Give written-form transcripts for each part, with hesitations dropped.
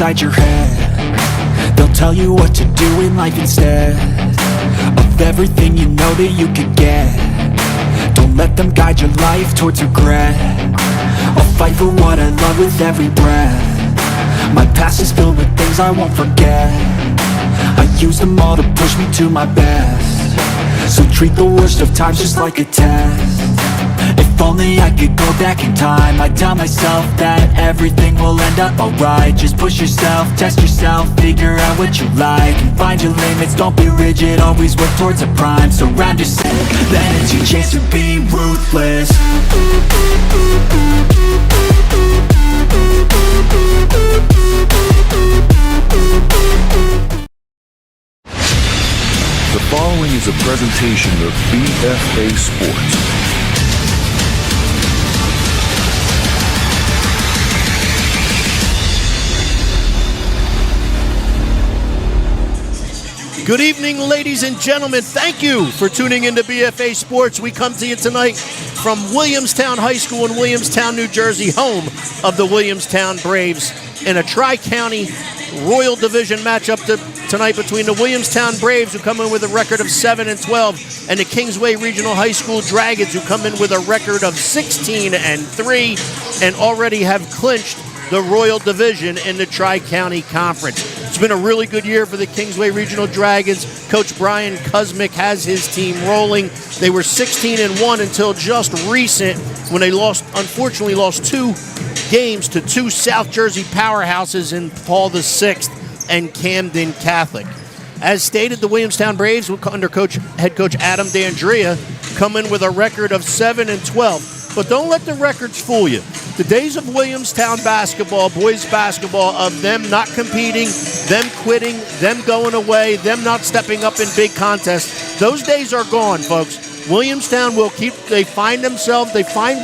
inside your head. They'll tell you what to do in life instead of everything you know that you could get. Don't let them guide your life towards regret. I'll fight for what I love with every breath. My past is filled with things I won't forget. I use them all to push me to my best. So treat the worst of times just like a test. If only I could go back in time, I'd tell myself that everything will end up alright. Just push yourself, test yourself, figure out what you like, and find your limits, don't be rigid, always work towards a prime. Surround yourself, then it's your chance to be ruthless. The following is a presentation of BFA Sports. Good evening, ladies and gentlemen. Thank you for tuning into BFA Sports. We come to you tonight from Williamstown High School in Williamstown, New Jersey, home of the Williamstown Braves, in a Tri-County Royal Division matchup tonight between the Williamstown Braves, who come in with a record of 7-12, and the Kingsway Regional High School Dragons, who come in with a record of 16-3 and already have clinched the Royal Division in the Tri-County Conference. It's been a really good year for the Kingsway Regional Dragons. Coach Brian Kuzmick has his team rolling. They were 16-1 until just recent, when they unfortunately lost 2 games to 2 South Jersey powerhouses in Paul VI and Camden Catholic. As stated, the Williamstown Braves, under head coach Adam D'Andrea, come in with a record of 7-12. But don't let the records fool you. The days of Williamstown basketball, boys basketball, of them not competing, them quitting, them going away, them not stepping up in big contests, those days are gone, folks. Williamstown they find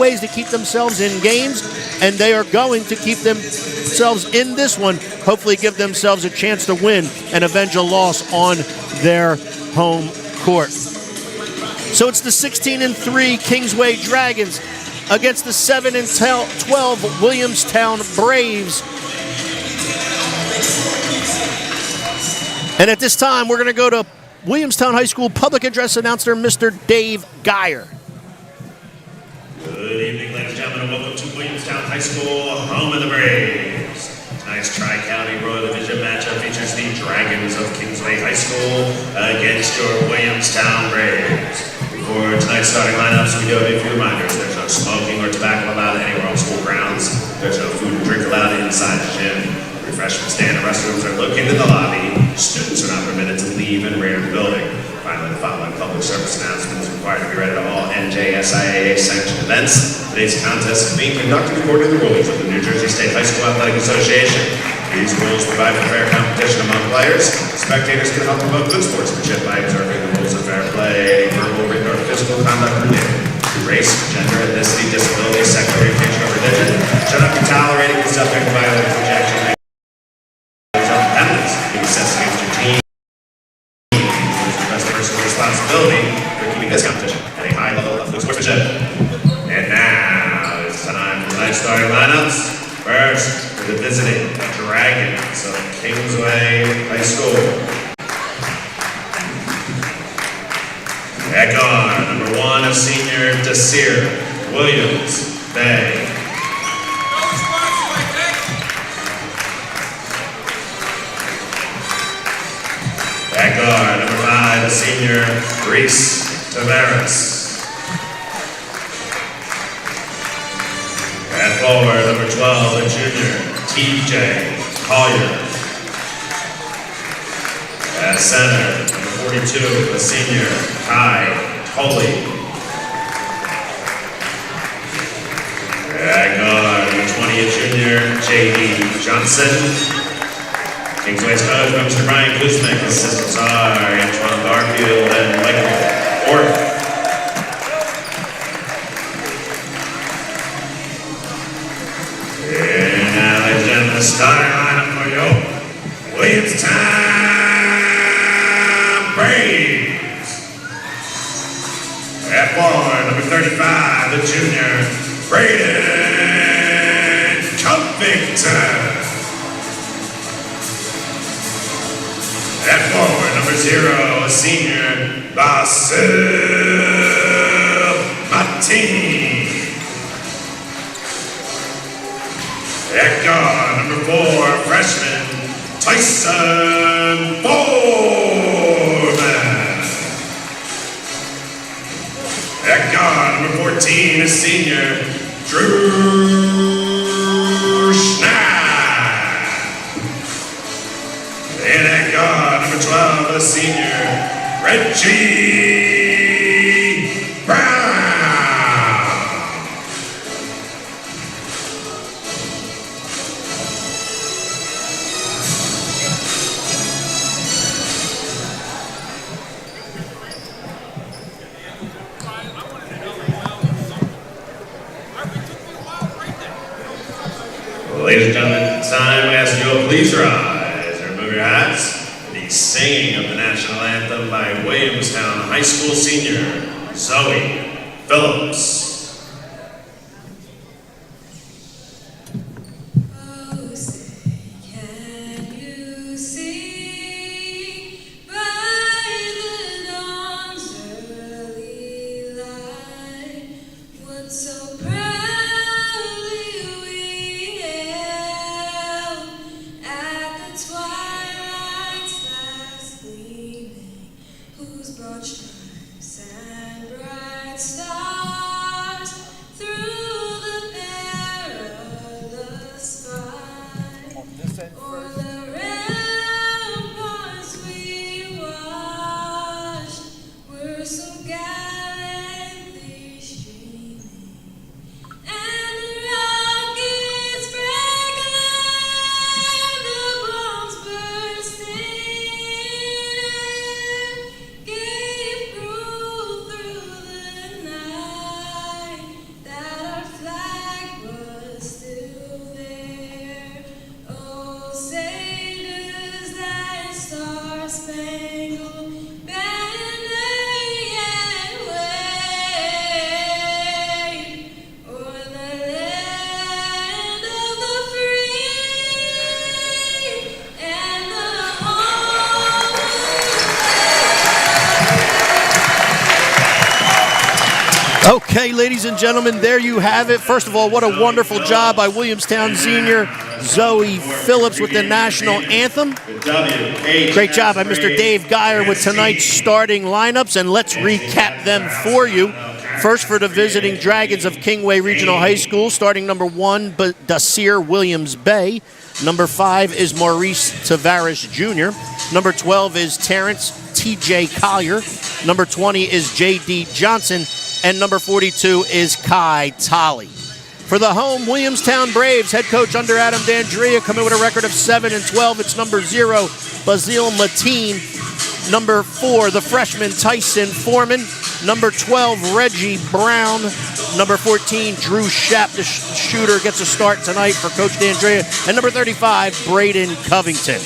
ways to keep themselves in games, and they are going to keep themselves in this one, hopefully give themselves a chance to win and avenge a loss on their home court. So it's the 16-3 Kingsway Dragons against the 7-12 Williamstown Braves. And at this time, we're going to go to Williamstown High School Public Address Announcer, Mr. Dave Geyer. Good evening, ladies and gentlemen, and welcome to Williamstown High School, home of the Braves. Tonight's Tri-County Royal Division matchup features the Dragons of Kingsway High School against your Williamstown Braves. For tonight's starting lineups, we do have a few reminders. There's no smoking or tobacco allowed anywhere on school grounds. There's no food and drink allowed inside the gym. Refreshment stand and restrooms are located in the lobby. Students are not permitted to leave and rear the building. Finally, the following public service announcement is required to be read at all NJSIAA sanctioned events. Today's contest is being conducted according to the rules of the New Jersey State High School Athletic Association. These rules provide for fair competition among players. Spectators can help promote good sportsmanship by observing the rules of fair play, verbal, written, or physical conduct permitted. Race, gender, ethnicity, disability, sexual orientation, or religion should not be tolerated and subject to violent rejection. Self-dependence, being assessed against your team. That's personal responsibility for keeping this competition at a high level of sportsmanship. And now it's time for tonight's starting lineups. First, for the visiting Dragons of Kingsway High School. At guard, number 1, a senior, Desir Williams Bay. At guard, number 5, a senior, Reese Tavares. At forward, number 12, a junior, TJ Collier. At center, number 42, a senior, Kai Coley. At guard, number 20, a junior, J.D. Johnson. Kingsway's coach, Mr. Brian Kuzmick. Assistants are Antoine Garfield and Michael Orr. The starting lineup for you, Williamstown Braves. At forward, number 35, the junior, Braden Covington. At forward, number 0, a senior, VARSITY. At guard, number 4, freshman, Tyson Foreman. At guard, number 14, a senior, Drew Schnapp. And at guard, number 12, a senior, Reggie Brown. Ladies and gentlemen, it's time we ask you to please rise and remove your hats. The singing of the national anthem by Williamstown High School senior, Zoe Phillips. Okay, ladies and gentlemen, there you have it. First of all, what a wonderful job by Williamstown senior Zoe Phillips with the national anthem. Great job by Mr. Dave Geyer with tonight's starting lineups, and let's recap them for you. First, for the visiting Dragons of Kingsway Regional High School, starting number 1, Dasir Williams Bay. Number 5 is Maurice Tavares Jr. Number 12 is Terrence T.J. Collier. Number 20 is J.D. Johnson. And number 42 is Kai Tolley. For the home Williamstown Braves, head coach under Adam Dandria, coming with a record of 7-12. It's number 0, Basile Mateen. Number 4, the freshman Tyson Foreman. Number 12, Reggie Brown. Number 14, Drew Schnapp, the shooter, gets a start tonight for Coach Dandria. And number 35, Braden Covington.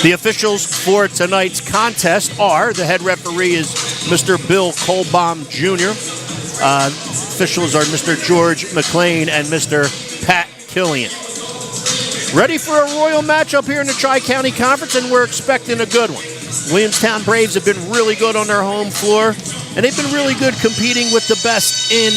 The officials for tonight's contest are, the head referee is Mr. Bill Colbaum Jr. Officials are Mr. George McLean and Mr. Pat Killian. Ready for a royal matchup here in the Tri-County Conference, and we're expecting a good one. Williamstown Braves have been really good on their home floor, and they've been really good competing with the best in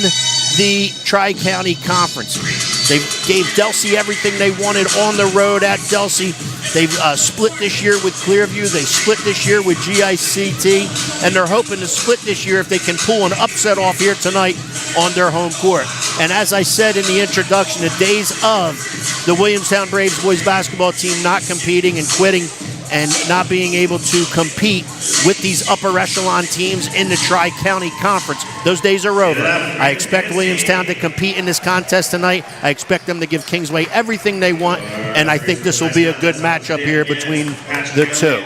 the Tri-County Conference. They gave Delsey everything they wanted on the road at Delsey. They've split this year with Clearview. They split this year with GICT. And they're hoping to split this year if they can pull an upset off here tonight on their home court. And as I said in the introduction, the days of the Williamstown Braves boys basketball team not competing and quitting and not being able to compete with these upper echelon teams in the Tri-County Conference, those days are over. I expect Williamstown to compete in this contest tonight. I expect them to give Kingsway everything they want, and I think this will be a good matchup here between the two.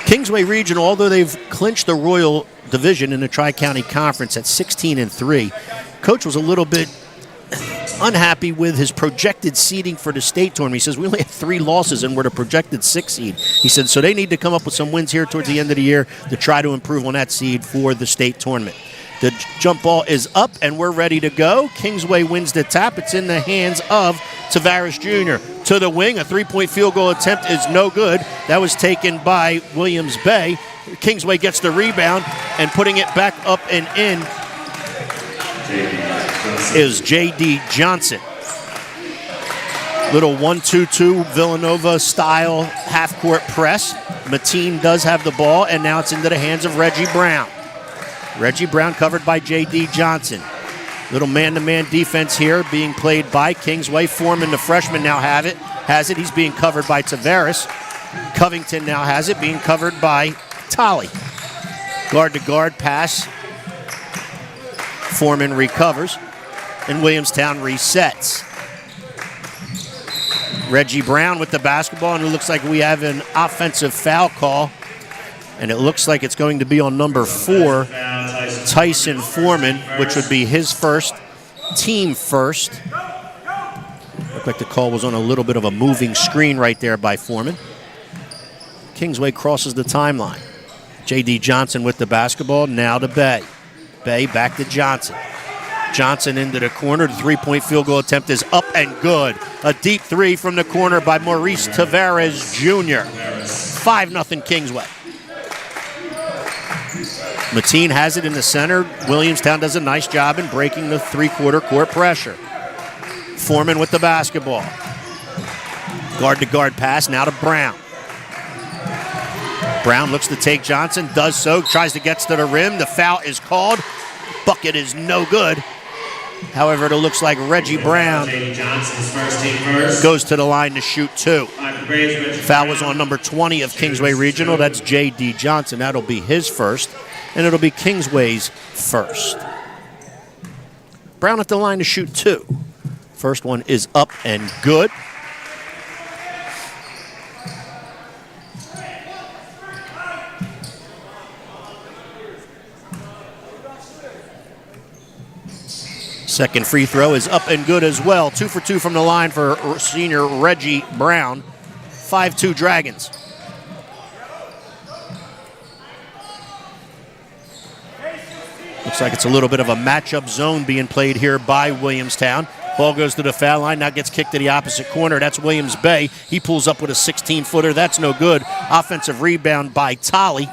Kingsway Regional, although they've clinched the Royal Division in the Tri-County Conference at 16-3, Coach was a little bit unhappy with his projected seeding for the state tournament. He says, we only have 3 losses and we're the projected 6 seed. He said, so they need to come up with some wins here towards the end of the year to try to improve on that seed for the state tournament. The jump ball is up, and we're ready to go. Kingsway wins the tap. It's in the hands of Tavares Jr. To the wing, a three-point field goal attempt is no good. That was taken by Williams Bay. Kingsway gets the rebound, and putting it back up and in is J.D. Johnson. Little 1-2-2 Villanova-style half-court press. Mateen does have the ball, and now it's into the hands of Reggie Brown. Reggie Brown covered by J.D. Johnson. Little man-to-man defense here being played by Kingsway. Foreman, the freshman, now has it. He's being covered by Tavares. Covington now has it, being covered by Tolley. Guard-to-guard pass. Foreman recovers, and Williamstown resets. Reggie Brown with the basketball, and it looks like we have an offensive foul call, and it looks like it's going to be on number 4, Tyson Foreman, which would be his first, team first. Looked like the call was on a little bit of a moving screen right there by Foreman. Kingsway crosses the timeline. J.D. Johnson with the basketball, now to Bay. Bay back to Johnson. Johnson into the corner. The three-point field goal attempt is up and good. A deep three from the corner by Maurice Tavares Jr. 5-0 Kingsway. Mateen has it in the center. Williamstown does a nice job in breaking the three-quarter court pressure. Foreman with the basketball. Guard-to-guard pass now to Brown. Brown looks to take Johnson, does so, tries to get to the rim. The foul is called. Bucket is no good. However, it looks like Reggie Brown goes to the line to shoot 2. Foul was on number 20 of Kingsway Regional. That's J.D. Johnson. That'll be his first, and it'll be Kingsway's first. Brown at the line to shoot 2. First one is up and good. Second free throw is up and good as well. 2 for 2 from the line for senior Reggie Brown. 5-2 Dragons. Looks like it's a little bit of a matchup zone being played here by Williamstown. Ball goes to the foul line, now gets kicked to the opposite corner. That's Williams Bay. He pulls up with a 16-footer. That's no good. Offensive rebound by Tolley.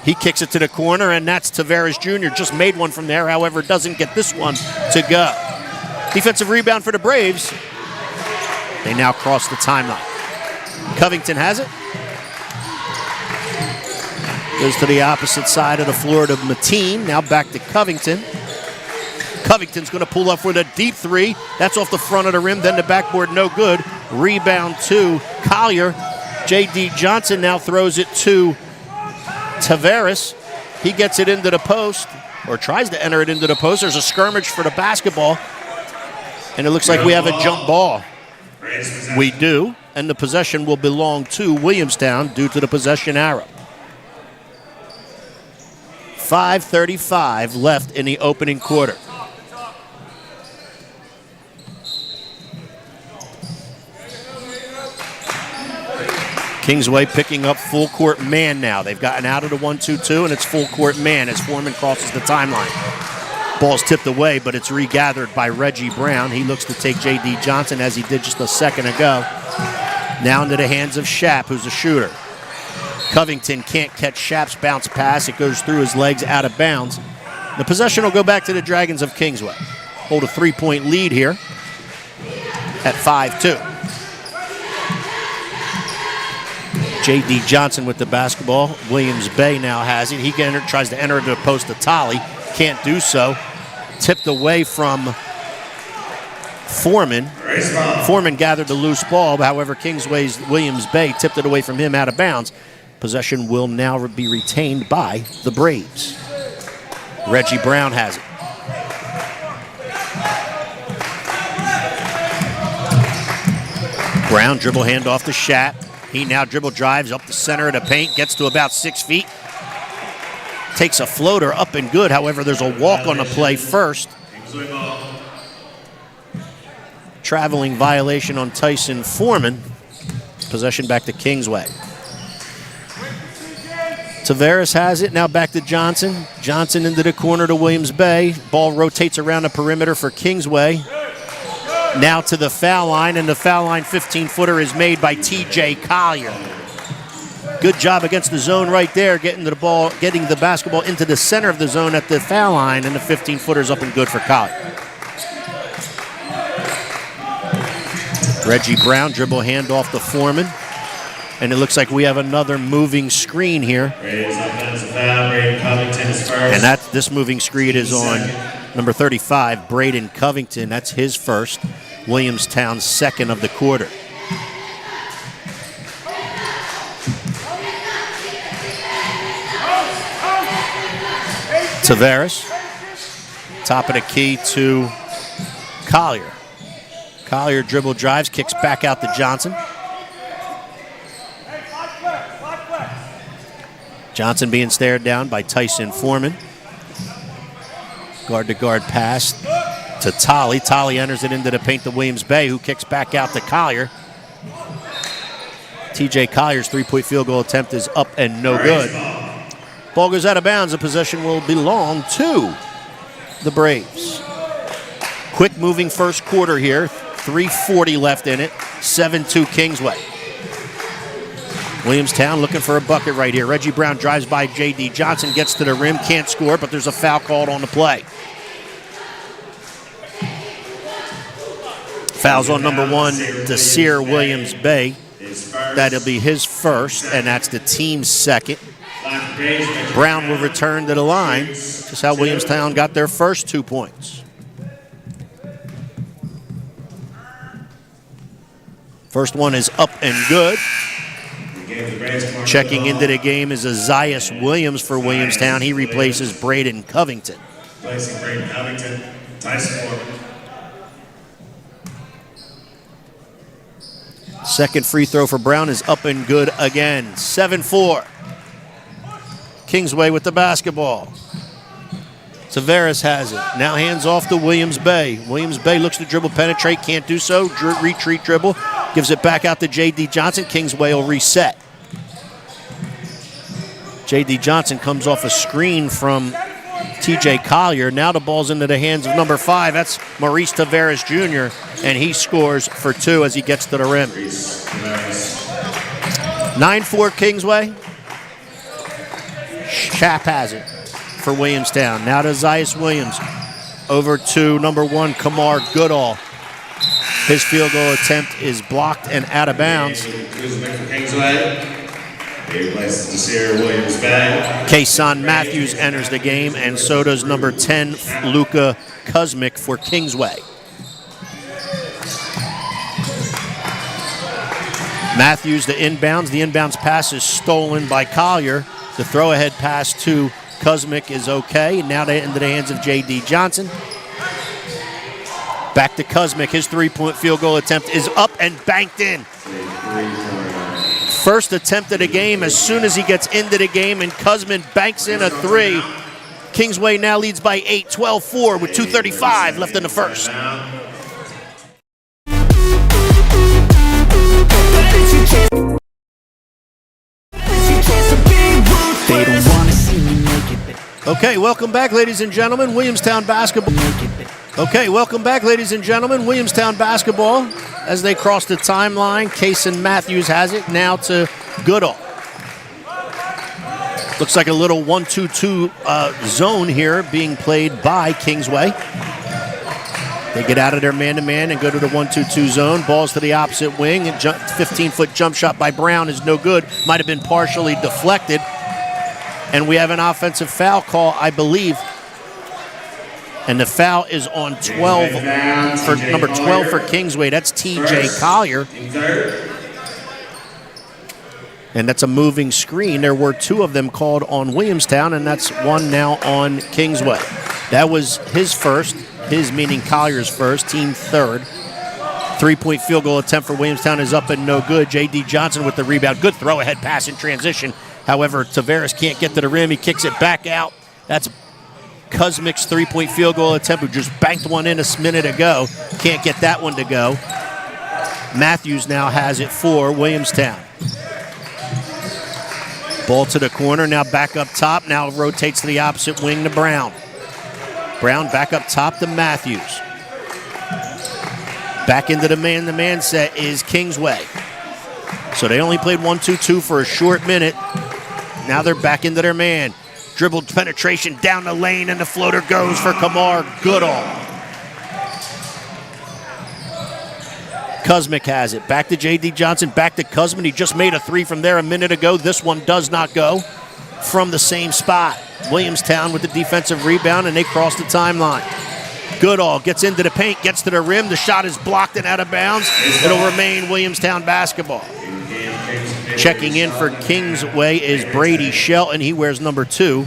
He kicks it to the corner, and that's Tavares Jr. Just made one from there, however, doesn't get this one to go. Defensive rebound for the Braves. They now cross the timeline. Covington has it. Goes to the opposite side of the floor to Mateen. Now back to Covington. Covington's going to pull up with a deep three. That's off the front of the rim, then the backboard, no good. Rebound to Collier. J.D. Johnson now throws it to Tavares. He gets it into the post, or tries to enter it into the post. There's a skirmish for the basketball, and it looks like we have a jump ball. We do, and the possession will belong to Williamstown due to the possession arrow. 5:35 left in the opening quarter. Kingsway picking up full court man now. They've gotten out of the 1-2-2, and it's full court man as Foreman crosses the timeline. Ball's tipped away, but it's regathered by Reggie Brown. He looks to take J.D. Johnson as he did just a second ago. Now into the hands of Shapp, who's a shooter. Covington can't catch Shapp's bounce pass. It goes through his legs out of bounds. The possession will go back to the Dragons of Kingsway. Hold a 3-point lead here at 5-2. J.D. Johnson with the basketball. Williams Bay now has it. He tries to enter the post to Tolley. Can't do so. Tipped away from Foreman. Foreman gathered the loose ball. However, Kingsway's Williams Bay tipped it away from him out of bounds. Possession will now be retained by the Braves. Reggie Brown has it. Brown dribble handoff to Shapp. He now dribble drives up the center of the paint, gets to about 6 feet. Takes a floater up and good. However, there's a walk on the play first. Traveling violation on Tyson Foreman. Possession back to Kingsway. Tavares has it. Now back to Johnson. Johnson into the corner to Williams Bay. Ball rotates around the perimeter for Kingsway. Now to the foul line, and the foul line 15-footer is made by T.J. Collier. Good job against the zone right there, getting the basketball into the center of the zone at the foul line, and the 15-footer's up and good for Collier. Reggie Brown dribble handoff to Foreman. And it looks like we have another moving screen here. And this moving screen is on number 35, Braden Covington. That's his first. Williamstown's second of the quarter. Tavares. Top of the key to Collier. Collier dribble drives, kicks back out to Johnson. Johnson being stared down by Tyson Foreman. Guard-to-guard pass to Tolley. Tolley enters it into the paint to Williams Bay, who kicks back out to Collier. T.J. Collier's three-point field goal attempt is up and no good. Ball goes out of bounds. The possession will belong to the Braves. Quick moving first quarter here. 3:40 left in it. 7-2 Kingsway. Williamstown looking for a bucket right here. Reggie Brown drives by J.D. Johnson, gets to the rim, can't score, but there's a foul called on the play. Fouls on number 1, Desir Williams Bay. That'll be his first, and that's the team's second. Brown will return to the line. Just how Williamstown got their first 2 points. First one is up and good. Checking into the game is Azias Williams for Williamstown. He replaces Braden Covington. Replacing Braden Covington, Tyson Foreman. Second free throw for Brown is up and good again. 7-4. Kingsway with the basketball. Tavares has it. Now hands off to Williams Bay. Williams Bay looks to dribble, penetrate, can't do so. Retreat dribble. Gives it back out to J.D. Johnson. Kingsway will reset. J.D. Johnson comes off a screen from T.J. Collier. Now the ball's into the hands of number 5. That's Maurice Tavares Jr., and he scores for 2 as he gets to the rim. 9-4 Kingsway. Chap has it for Williamstown. Now to Zias Williams. Over to number 1, Kamar Goodall. His field goal attempt is blocked and out of bounds. Kason Matthews enters the game, and so does number 10, Luka Kuzmic for Kingsway. Matthews, the inbounds. The inbounds pass is stolen by Collier. The throw-ahead pass to Kuzmic is okay. Now into the hands of J.D. Johnson. Back to Kuzmic. His three-point field goal attempt is up and banked in. First attempt of the game as soon as he gets into the game, and Kuzmic banks in a 3. Kingsway now leads by 8, 12-4 with 2:35 left in the first. They don't wanna see me make it. Okay, welcome back, ladies and gentlemen. Williamstown basketball. Okay, welcome back, ladies and gentlemen. Williamstown basketball as they cross the timeline. Kason Matthews has it now to Goodall. Looks like a little 1-2-2 zone here being played by Kingsway. They get out of their man-to-man and go to the 1-2-2 zone. Balls to the opposite wing. And 15-foot jump shot by Brown is no good. Might have been partially deflected. And we have an offensive foul call, I believe. And the foul is on 12 for number 12 for Kingsway. That's T.J. Collier. And that's a moving screen. There were 2 of them called on Williamstown, and that's 1 now on Kingsway. That was his first, his meaning Collier's first, team third. 3-point field goal attempt for Williamstown is up and no good. J.D. Johnson with the rebound. Good throw-ahead pass in transition. However, Tavares can't get to the rim. He kicks it back out. That's Kuzmic's 3-point field goal attempt, who just banked one in a minute ago. Can't get that one to go. Matthews now has it for Williamstown. Ball to the corner, now back up top, now rotates to the opposite wing to Brown. Brown back up top to Matthews. Back into the man-to-man set is Kingsway. So they only played 1-2-2 for a short minute. Now they're back into their man. Dribbled penetration down the lane, and the floater goes for Kamar Goodall. Kuzmic has it. Back to J.D. Johnson, back to Kuzmin. He just made a three from there a minute ago. This one does not go from the same spot. Williamstown with the defensive rebound, and they cross the timeline. Goodall gets into the paint, gets to the rim. The shot is blocked and out of bounds. It'll remain Williamstown basketball. Checking in for Kingsway is Brady Shelton. He wears number 2.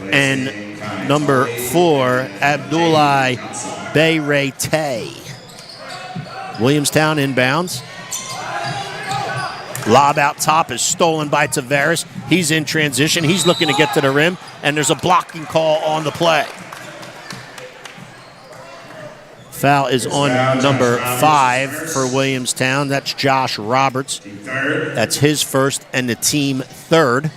And number 4, Abdullah Bayrete. Williamstown inbounds. Lob out top is stolen by Tavares. He's in transition. He's looking to get to the rim, and there's a blocking call on the play. Foul is on number 5 for Williamstown. That's Josh Roberts. That's his first and the team third.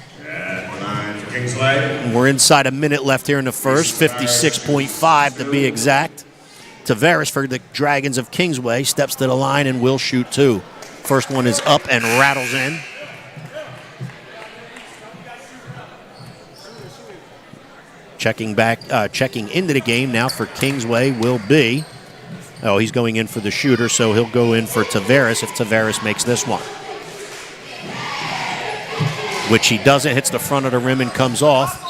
We're inside a minute left here in the first, 56.5 to be exact. Tavares for the Dragons of Kingsway steps to the line and will shoot 2. First one is up and rattles in. Checking into the game now for Kingsway will be, he's going in for the shooter, so he'll go in for Tavares if Tavares makes this one. Which he doesn't, hits the front of the rim and comes off.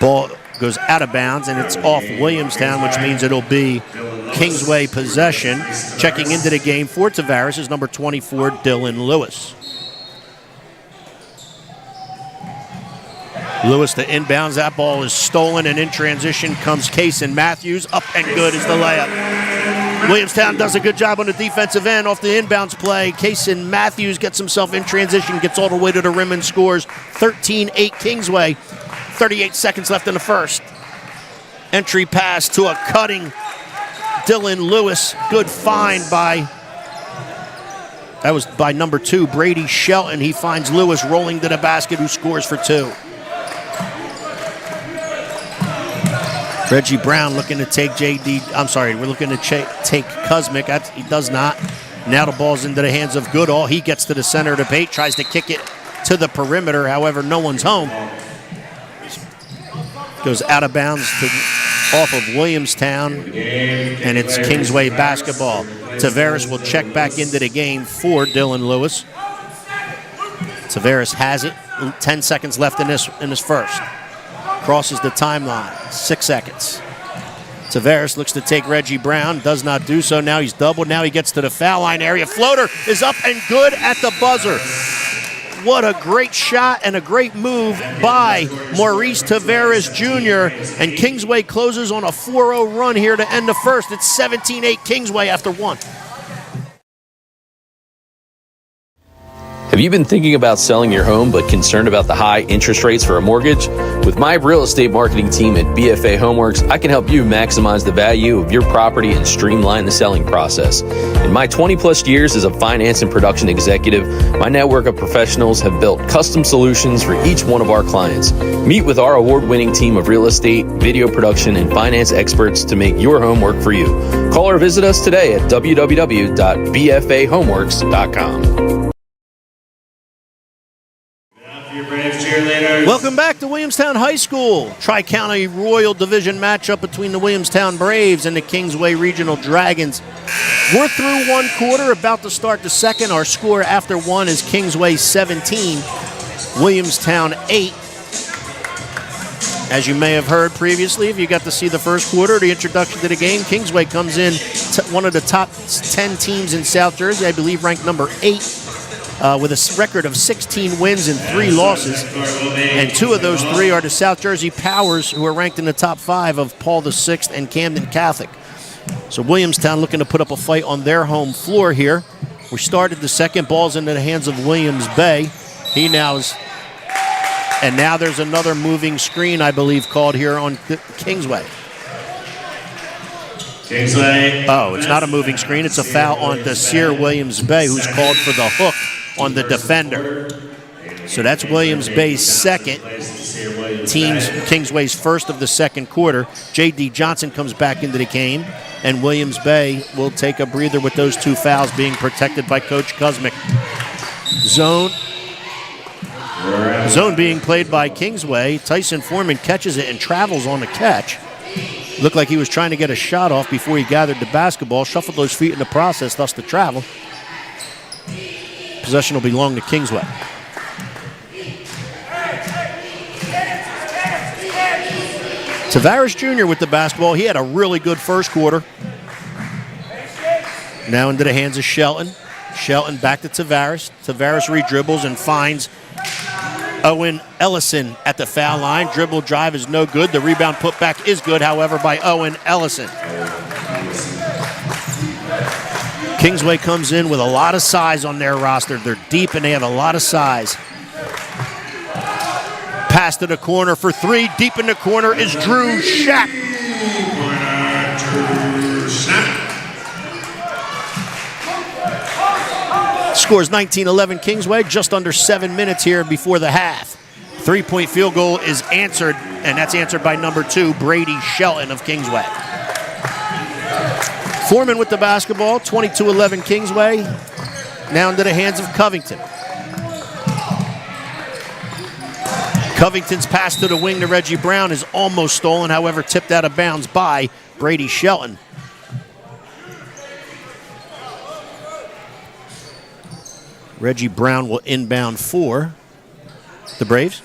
Ball goes out of bounds, and it's off Williamstown, which means it'll be Kingsway possession. Checking into the game for Tavares is number 24, Dylan Lewis. Lewis to inbounds. That ball is stolen, and in transition comes Kason Matthews. Up and good is the layup. Williamstown does a good job on the defensive end off the inbounds play. Kason Matthews gets himself in transition, gets all the way to the rim and scores. 13-8 Kingsway. 38 seconds left in the first. Entry pass to a cutting Dylan Lewis. Good find by number 2, Brady Shelton. He finds Lewis rolling to the basket, who scores for 2. Reggie Brown looking to take we're looking to take Kuzmic. He does not. Now the ball's into the hands of Goodall. He gets to the center of the paint, tries to kick it to the perimeter. However, no one's home. Goes out of bounds off of Williamstown, and it's Kingsway basketball. Tavares will check back into the game for Dylan Lewis. Tavares has it. 10 seconds left in this first. Crosses the timeline. 6 seconds. Tavares looks to take Reggie Brown. Does not do so. Now he's doubled. Now he gets to the foul line area. Floater is up and good at the buzzer. What a great shot and a great move by Maurice Tavares Jr. And Kingsway closes on a 4-0 run here to end the first. It's 17-8 Kingsway after 1. Have you been thinking about selling your home but concerned about the high interest rates for a mortgage? With my real estate marketing team at BFA Homeworks, I can help you maximize the value of your property and streamline the selling process. In my 20-plus years as a finance and production executive, my network of professionals have built custom solutions for each one of our clients. Meet with our award-winning team of real estate, video production, and finance experts to make your home work for you. Call or visit us today at www.bfahomeworks.com. Welcome back to Williamstown High School. Tri-County Royal Division matchup between the Williamstown Braves and the Kingsway Regional Dragons. We're through one quarter, about to start the second. Our score after 1 is Kingsway 17, Williamstown 8. As you may have heard previously, if you got to see the first quarter, the introduction to the game, Kingsway comes in one of the top 10 teams in South Jersey, I believe ranked number 8. With a record of 16 wins and 3 losses. And 2 of those 3 are the South Jersey Powers, who are ranked in the top 5 of Paul VI and Camden Catholic. So Williamstown looking to put up a fight on their home floor here. We started the second. Ball's into the hands of Williams Bay. And now there's another moving screen, I believe, called here on Kingsway. Kingsway. Oh, it's not a moving screen. It's a foul on Desir Williams Bay, who's called for the hook on the defender. So that's Williams Bay's second. Teams Kingsway's first of the second quarter. J.D. Johnson comes back into the game, and Williams Bay will take a breather with those 2 fouls being protected by Coach Kuzmic. Zone being played by Kingsway. Tyson Foreman catches it and travels on the catch. Looked like he was trying to get a shot off before he gathered the basketball, shuffled those feet in the process, thus the travel. Possession will belong to Kingsway. Tavares Jr. with the basketball. He had a really good first quarter. Now into the hands of Shelton. Shelton back to Tavares. Tavares re-dribbles and finds Owen Ellison at the foul line. Dribble drive is no good. The rebound putback is good, however, by Owen Ellison. Kingsway comes in with a lot of size on their roster. They're deep and they have a lot of size. Pass to the corner for 3. Deep in the corner is Drew Shack. Scores 19-11 Kingsway, just under 7 minutes here before the half. 3-point field goal is answered, and that's answered by number 2, Brady Shelton of Kingsway. Foreman with the basketball, 22-11 Kingsway. Now into the hands of Covington. Covington's pass to the wing to Reggie Brown is almost stolen, however, tipped out of bounds by Brady Shelton. Reggie Brown will inbound for the Braves.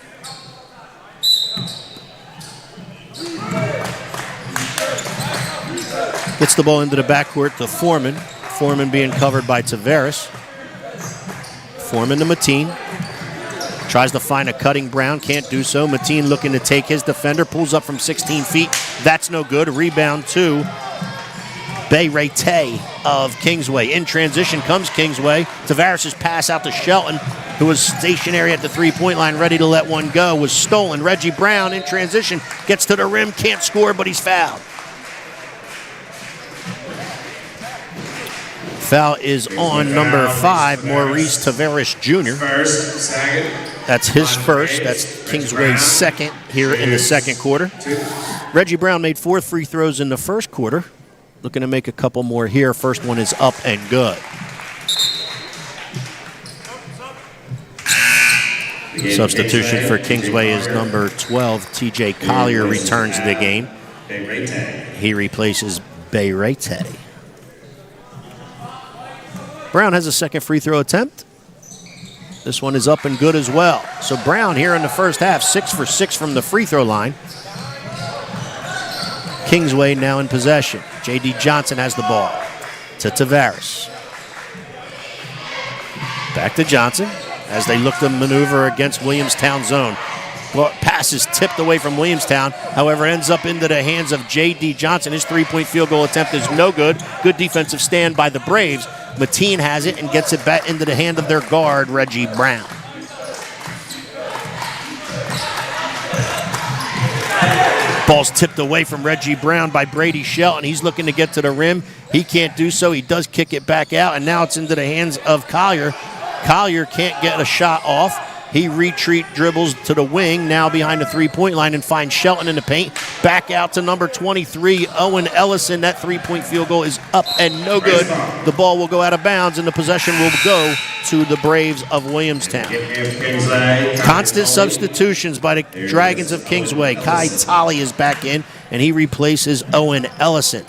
Gets the ball into the backcourt to Foreman. Foreman being covered by Tavares. Foreman to Mateen. Tries to find a cutting Brown, can't do so. Mateen looking to take his defender, pulls up from 16 feet. That's no good. Rebound to Bay-Ray-Tay of Kingsway. In transition comes Kingsway. Tavares' pass out to Shelton, who was stationary at the three-point line, ready to let one go, was stolen. Reggie Brown in transition, gets to the rim, can't score, but he's fouled. Foul is on number 5, Maurice Tavares Jr. That's his first. That's Kingsway's second here in the second quarter. Reggie Brown made 4 free throws in the first quarter. Looking to make a couple more here. First one is up and good. Substitution for Kingsway is number 12, T.J. Collier returns to the game. He replaces Bay-Ray-Tay. Brown has a second free throw attempt. This one is up and good as well. So Brown here in the first half, 6 for 6 from the free throw line. Kingsway now in possession. J.D. Johnson has the ball to Tavares. Back to Johnson as they look to maneuver against Williamstown zone. Pass is tipped away from Williamstown, however, ends up into the hands of J.D. Johnson. His three-point field goal attempt is no good. Good defensive stand by the Braves. Mateen has it and gets it back into the hand of their guard, Reggie Brown. Ball's tipped away from Reggie Brown by Brady Shelton. He's looking to get to the rim. He can't do so. He does kick it back out, and now it's into the hands of Collier. Collier can't get a shot off. He retreat dribbles to the wing, now behind the three-point line, and finds Shelton in the paint. Back out to number 23, Owen Ellison. That three-point field goal is up and no good. The ball will go out of bounds, and the possession will go to the Braves of Williamstown. Constant substitutions by the Dragons of Kingsway. Kai Tolley is back in, and he replaces Owen Ellison.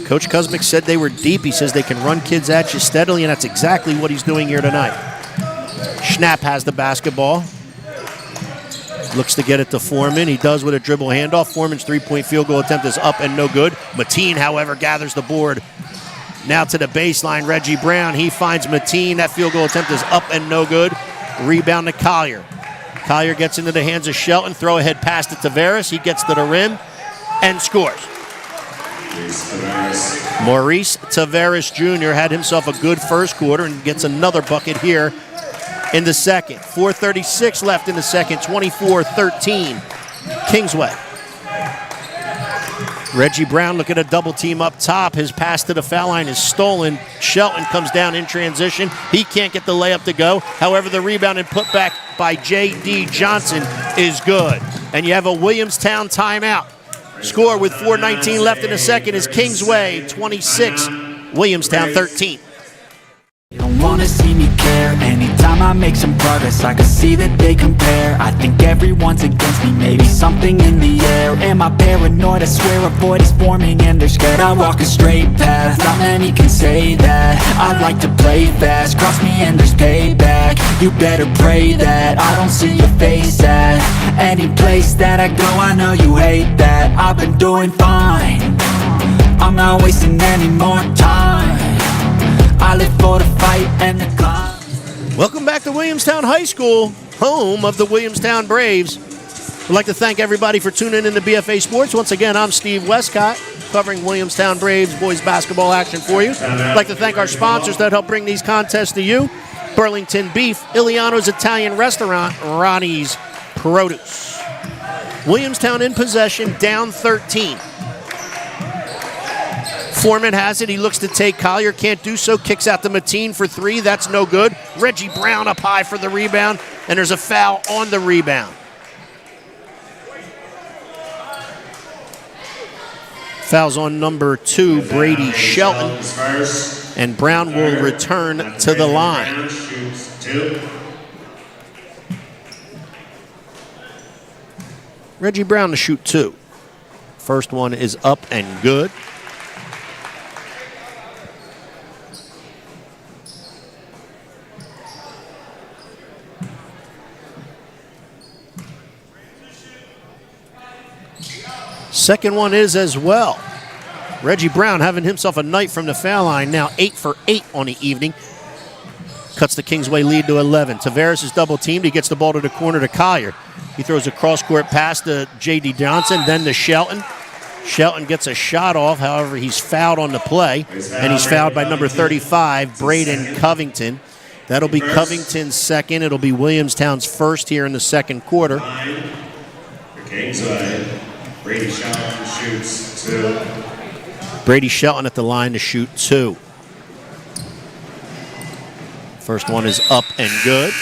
Coach Kuzmic said they were deep. He says they can run kids at you steadily, and that's exactly what he's doing here tonight. Schnapp has the basketball. Looks to get it to Foreman. He does with a dribble handoff. Foreman's three-point field goal attempt is up and no good. Mateen, however, gathers the board. Now to the baseline, Reggie Brown. He finds Mateen. That field goal attempt is up and no good. Rebound to Collier. Collier gets into the hands of Shelton. Throw ahead pass to Tavares. He gets to the rim and scores. Maurice Tavares Jr. had himself a good first quarter and gets another bucket here in the second. 4:36 left in the second, 24-13, Kingsway. Reggie Brown looking at a double team up top. His pass to the foul line is stolen. Shelton comes down in transition. He can't get the layup to go. However, the rebound and putback by J.D. Johnson is good. And you have a Williamstown timeout. Score with 4:19 left in the second is Kingsway 26, Williamstown 13. You don't wanna see me care. Anytime I make some progress, I can see that they compare. I think everyone's against me, maybe something in the air. Am I paranoid? I swear a void is forming and they're scared. I walk a straight path, not many can say that. I like to play fast, cross me and there's payback. You better pray that I don't see your face at any place that I go. I know you hate that. I've been doing fine, I'm not wasting any more time. I live for the fight and the climb. Welcome back to Williamstown High School, home of the Williamstown Braves. I'd like to thank everybody for tuning in to BFA Sports. Once again, I'm Steve Westcott, covering Williamstown Braves boys basketball action for you. I'd like to thank our sponsors that help bring these contests to you. Burlington Beef, Iliano's Italian Restaurant, Ronnie's Produce. Williamstown in possession, down 13. Foreman has it. He looks to take. Collier can't do so. Kicks out to Mateen for three. That's no good. Reggie Brown up high for the rebound, and there's a foul on the rebound. Foul's on number 2, Brady Shelton, and Brown will return to the line. Reggie Brown to shoot 2. First one is up and good. Second one is as well. Reggie Brown having himself a night from the foul line. Now 8 for 8 on the evening. Cuts the Kingsway lead to 11. Tavares is double teamed. He gets the ball to the corner to Collier. He throws a cross-court pass to J.D. Johnson, then to Shelton. Shelton gets a shot off. However, he's fouled on the play, and he's fouled by number 35, Braden Covington. That'll be Covington's second. It'll be Williamstown's first here in the second quarter. For Kingsway, Brady Shelton shoots 2. Brady Shelton at the line to shoot 2. First one is up and good.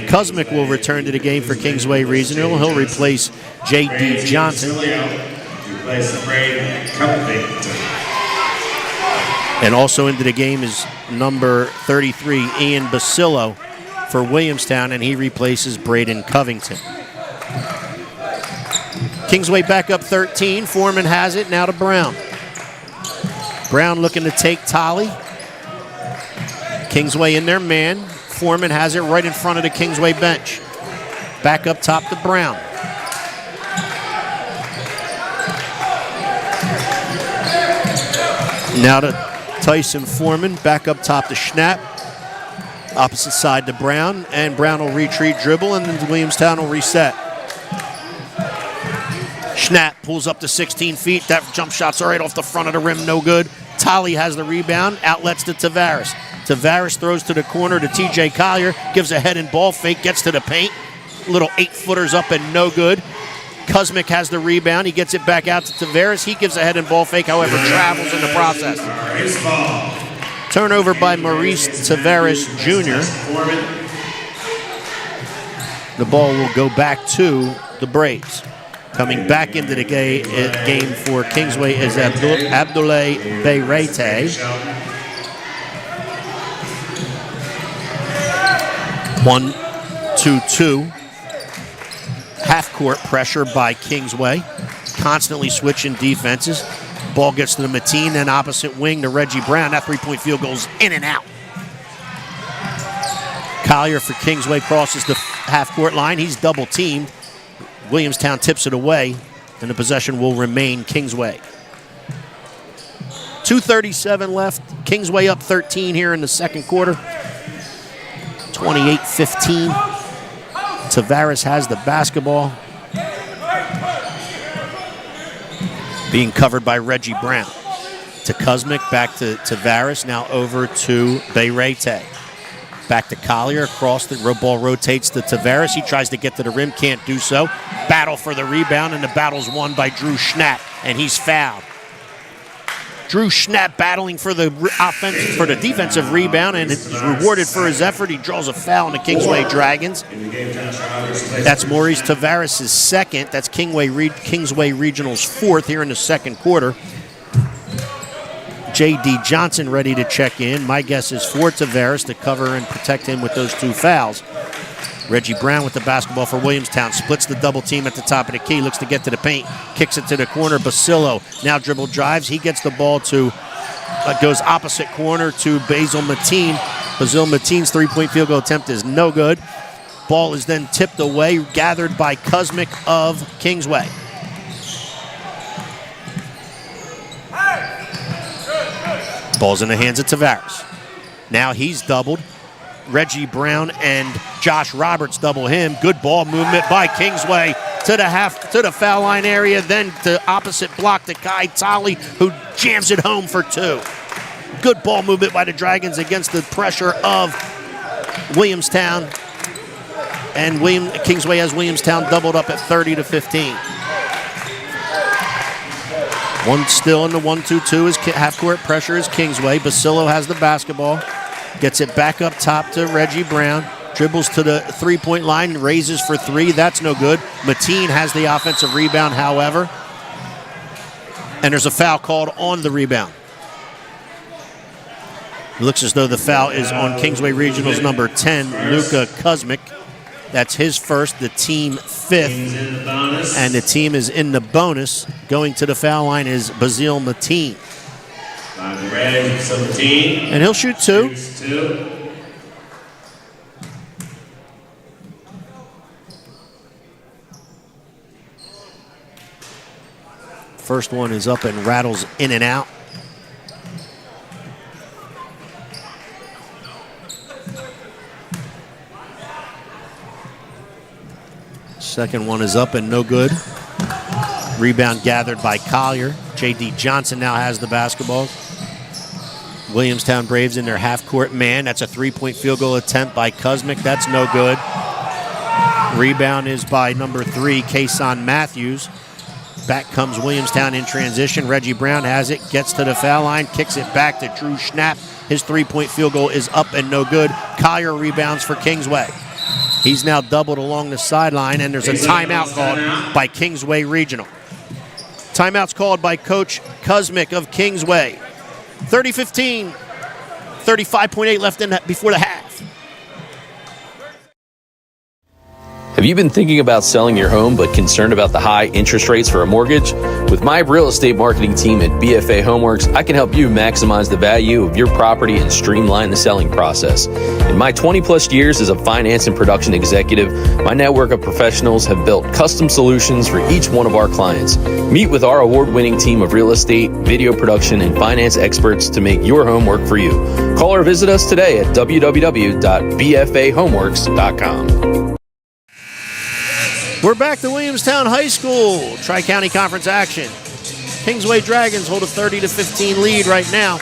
Kuzmic will return to the game for Kingsway Regional. He'll replace J.D. Johnson. And also into the game is number 33, Ian Basillo for Williamstown, and he replaces Braden Covington. Kingsway back up 13. Foreman has it, now to Brown. Brown looking to take Tolley. Kingsway in their man. Foreman has it right in front of the Kingsway bench. Back up top to Brown. Now to Tyson Foreman. Back up top to Schnapp. Opposite side to Brown. And Brown will retreat, dribble, and then Williamstown will reset. Schnapp pulls up to 16 feet. That jump shot's right off the front of the rim, no good. Tolley has the rebound, outlets to Tavares. Tavares throws to the corner to TJ Collier, gives a head and ball fake, gets to the paint. Little 8-footers up and no good. Kuzmic has the rebound. He gets it back out to Tavares. He gives a head and ball fake, however, travels in the process. Turnover by Maurice Tavares Jr. The ball will go back to the Braves. Coming back into the game for Kingsway is Abdoulaye Beirete. 1-2-2. Half-court pressure by Kingsway. Constantly switching defenses. Ball gets to the Mateen, then opposite wing to Reggie Brown. That three-point field goes in and out. Collier for Kingsway crosses the half-court line. He's double-teamed. Williamstown tips it away, and the possession will remain Kingsway. 2:37 left. Kingsway up 13 here in the second quarter. 28-15. Tavares has the basketball. Being covered by Reggie Brown. To Kuzmic, back to Tavares, now over to Beirete. Back to Collier, across the ball rotates to Tavares. He tries to get to the rim, can't do so. Battle for the rebound, and the battle's won by Drew Schnapp, and he's fouled. Drew Schnapp battling for the defensive rebound, and is rewarded for his effort. He draws a foul on the Kingsway Dragons. That's Maurice Tavares' second. That's Kingsway Regional's fourth here in the second quarter. J.D. Johnson ready to check in. My guess is for Tavares to cover and protect him with those two fouls. Reggie Brown with the basketball for Williamstown. Splits the double team at the top of the key. Looks to get to the paint. Kicks it to the corner. Basillo now dribble drives. He gets the ball to, goes opposite corner to Basil Mateen. Basil Mateen's three-point field goal attempt is no good. Ball is then tipped away, gathered by Kuzmic of Kingsway. Ball's in the hands of Tavares. Now he's doubled. Reggie Brown and Josh Roberts double him. Good ball movement by Kingsway to the foul line area, then to opposite block to Kai Tolly, who jams it home for two. Good ball movement by the Dragons against the pressure of Williamstown. And Kingsway has Williamstown doubled up at 30-15. One still in the 1-2-2 is half-court pressure is Kingsway. Basillo has the basketball. Gets it back up top to Reggie Brown. Dribbles to the three-point line, raises for three. That's no good. Mateen has the offensive rebound, however. And there's a foul called on the rebound. It looks as though the foul is on Kingsway Regional's number 10, Luka Kuzmic. That's his first, the team fifth. And the team is in the bonus. Going to the foul line is Basil Mateen. And he'll shoot two. First one is up and rattles in and out. Second one is up and no good. Rebound gathered by Collier. J.D. Johnson now has the basketball. Williamstown Braves in their half-court man. That's a three-point field goal attempt by Kuzmic. That's no good. Rebound is by number 3, Kason Matthews. Back comes Williamstown in transition. Reggie Brown has it, gets to the foul line, kicks it back to Drew Schnapp. His three-point field goal is up and no good. Collier rebounds for Kingsway. He's now doubled along the sideline, and there's a timeout called by Kingsway Regional. Timeout's called by Coach Kuzmic of Kingsway. 30-15, 35.8 left before the half. Have you been thinking about selling your home but concerned about the high interest rates for a mortgage? With my real estate marketing team at BFA Homeworks, I can help you maximize the value of your property and streamline the selling process. In my 20-plus years as a finance and production executive, my network of professionals have built custom solutions for each one of our clients. Meet with our award-winning team of real estate, video production, and finance experts to make your home work for you. Call or visit us today at www.bfahomeworks.com. We're back to Williamstown High School. Tri-County Conference action. Kingsway Dragons hold a 30-15 lead right now.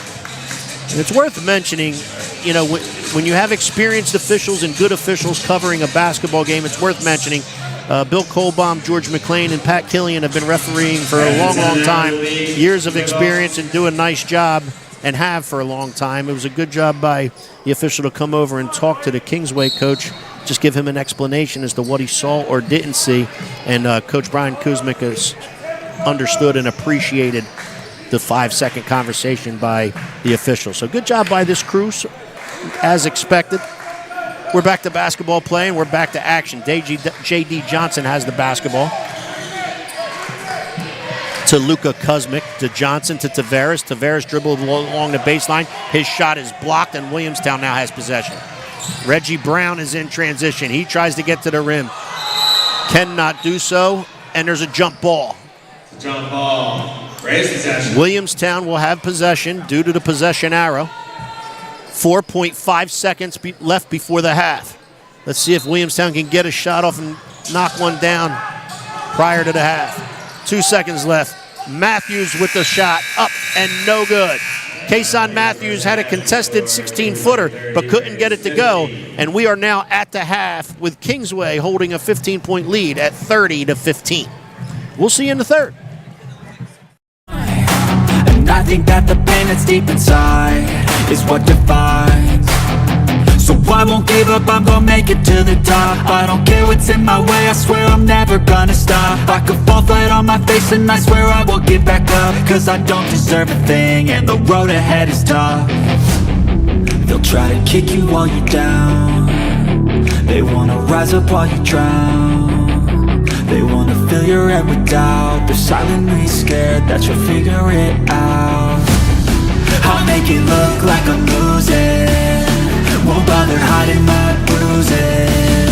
And it's worth mentioning, you know, when you have experienced officials and good officials covering a basketball game, it's worth mentioning Bill Kohlbaum, George McLean, and Pat Killian have been refereeing for a long, long time. Years of experience and do a nice job, and have for a long time. It was a good job by the official to come over and talk to the Kingsway coach, just give him an explanation as to what he saw or didn't see. And Coach Brian Kuzmic has understood and appreciated the 5-second conversation by the official. So good job by this crew, as expected. We're back to basketball play, and we're back to action. J.D. Johnson has the basketball. To Luka Kuzmic, to Johnson, to Tavares. Tavares dribbled along the baseline. His shot is blocked, and Williamstown now has possession. Reggie Brown is in transition. He tries to get to the rim. Cannot do so, and there's a jump ball. Jump ball. Raise possession. Williamstown will have possession due to the possession arrow. 4.5 seconds left before the half. Let's see if Williamstown can get a shot off and knock one down prior to the half. 2 seconds left. Matthews with the shot, up and no good. Kason Matthews had a contested 16-footer but couldn't get it to go, and we are now at the half with Kingsway holding a 15-point lead at 30-15. We'll see you in the third. And I think that the pain that's deep inside is what defines. So I won't give up, I'm gonna make it to the top. I don't care what's in my way, I swear I'm never gonna stop. I could fall flat on my face and I swear I will get back up, cause I don't deserve a thing and the road ahead is tough. They'll try to kick you while you're down. They wanna rise up while you drown. They wanna fill your head with doubt. They're silently scared that you'll figure it out. I'll make it look like I'm losing, won't bother hiding my bruises.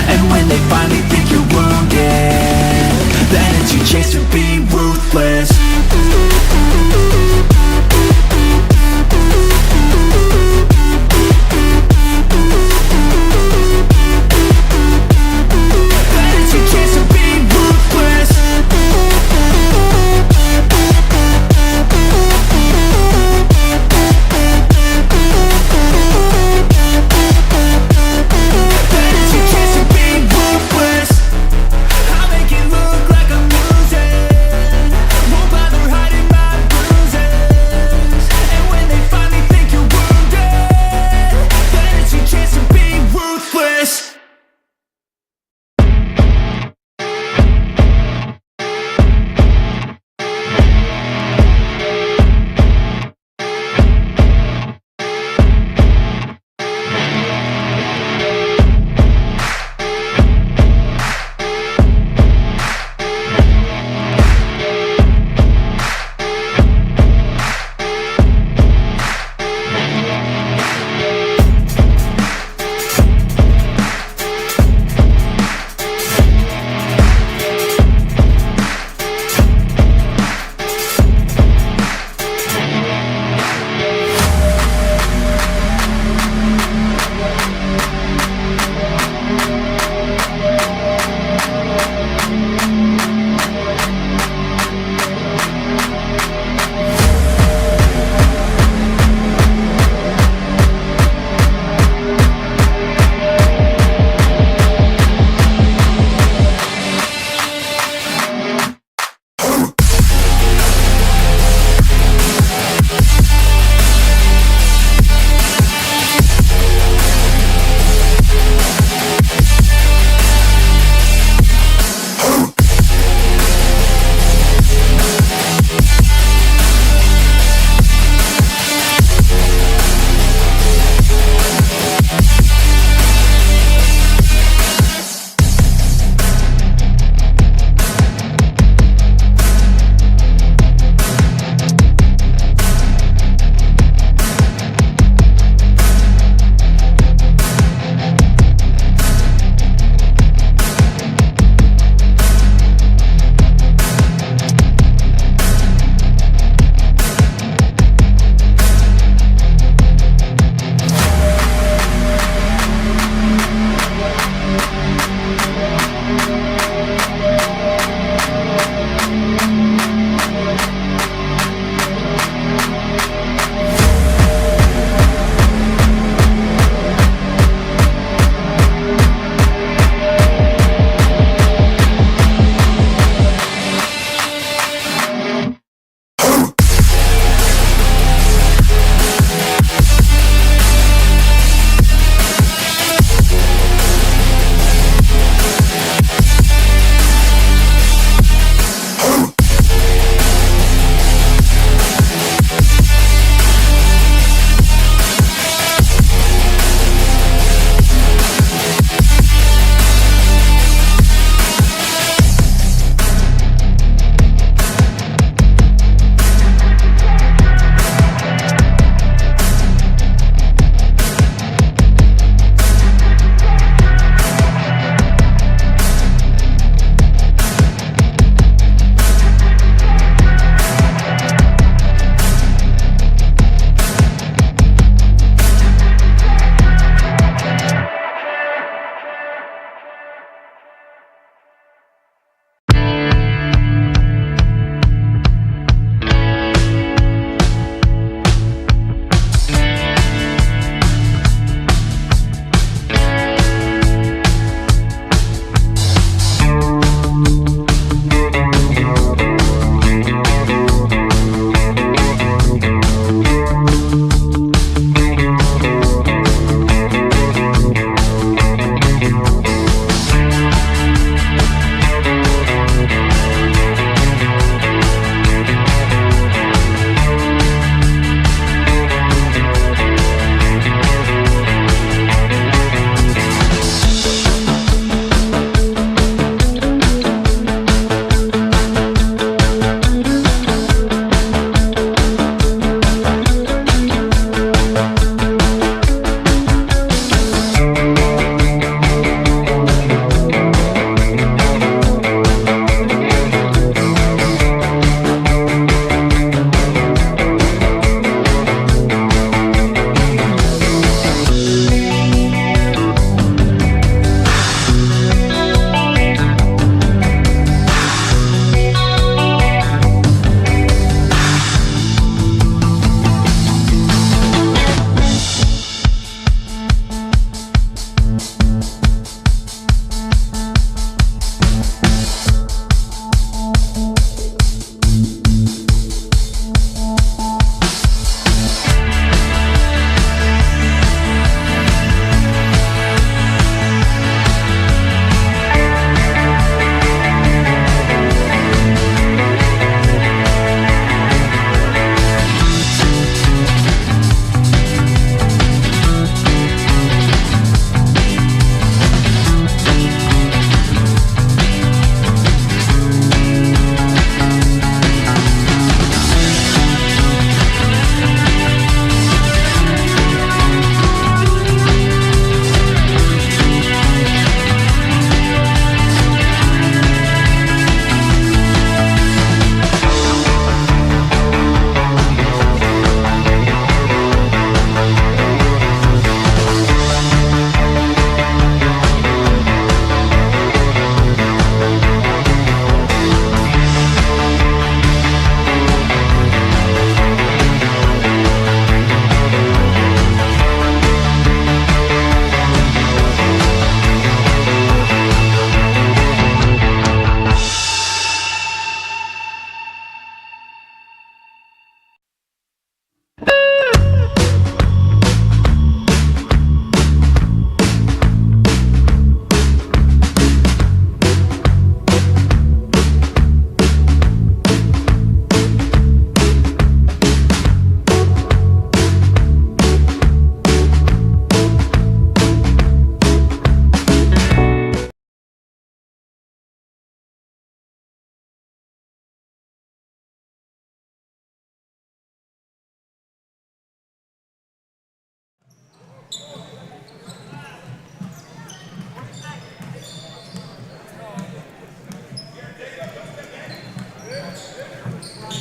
And when they finally think you're wounded, then it's your chance to be ruthless. Then it's your chance to be ruthless.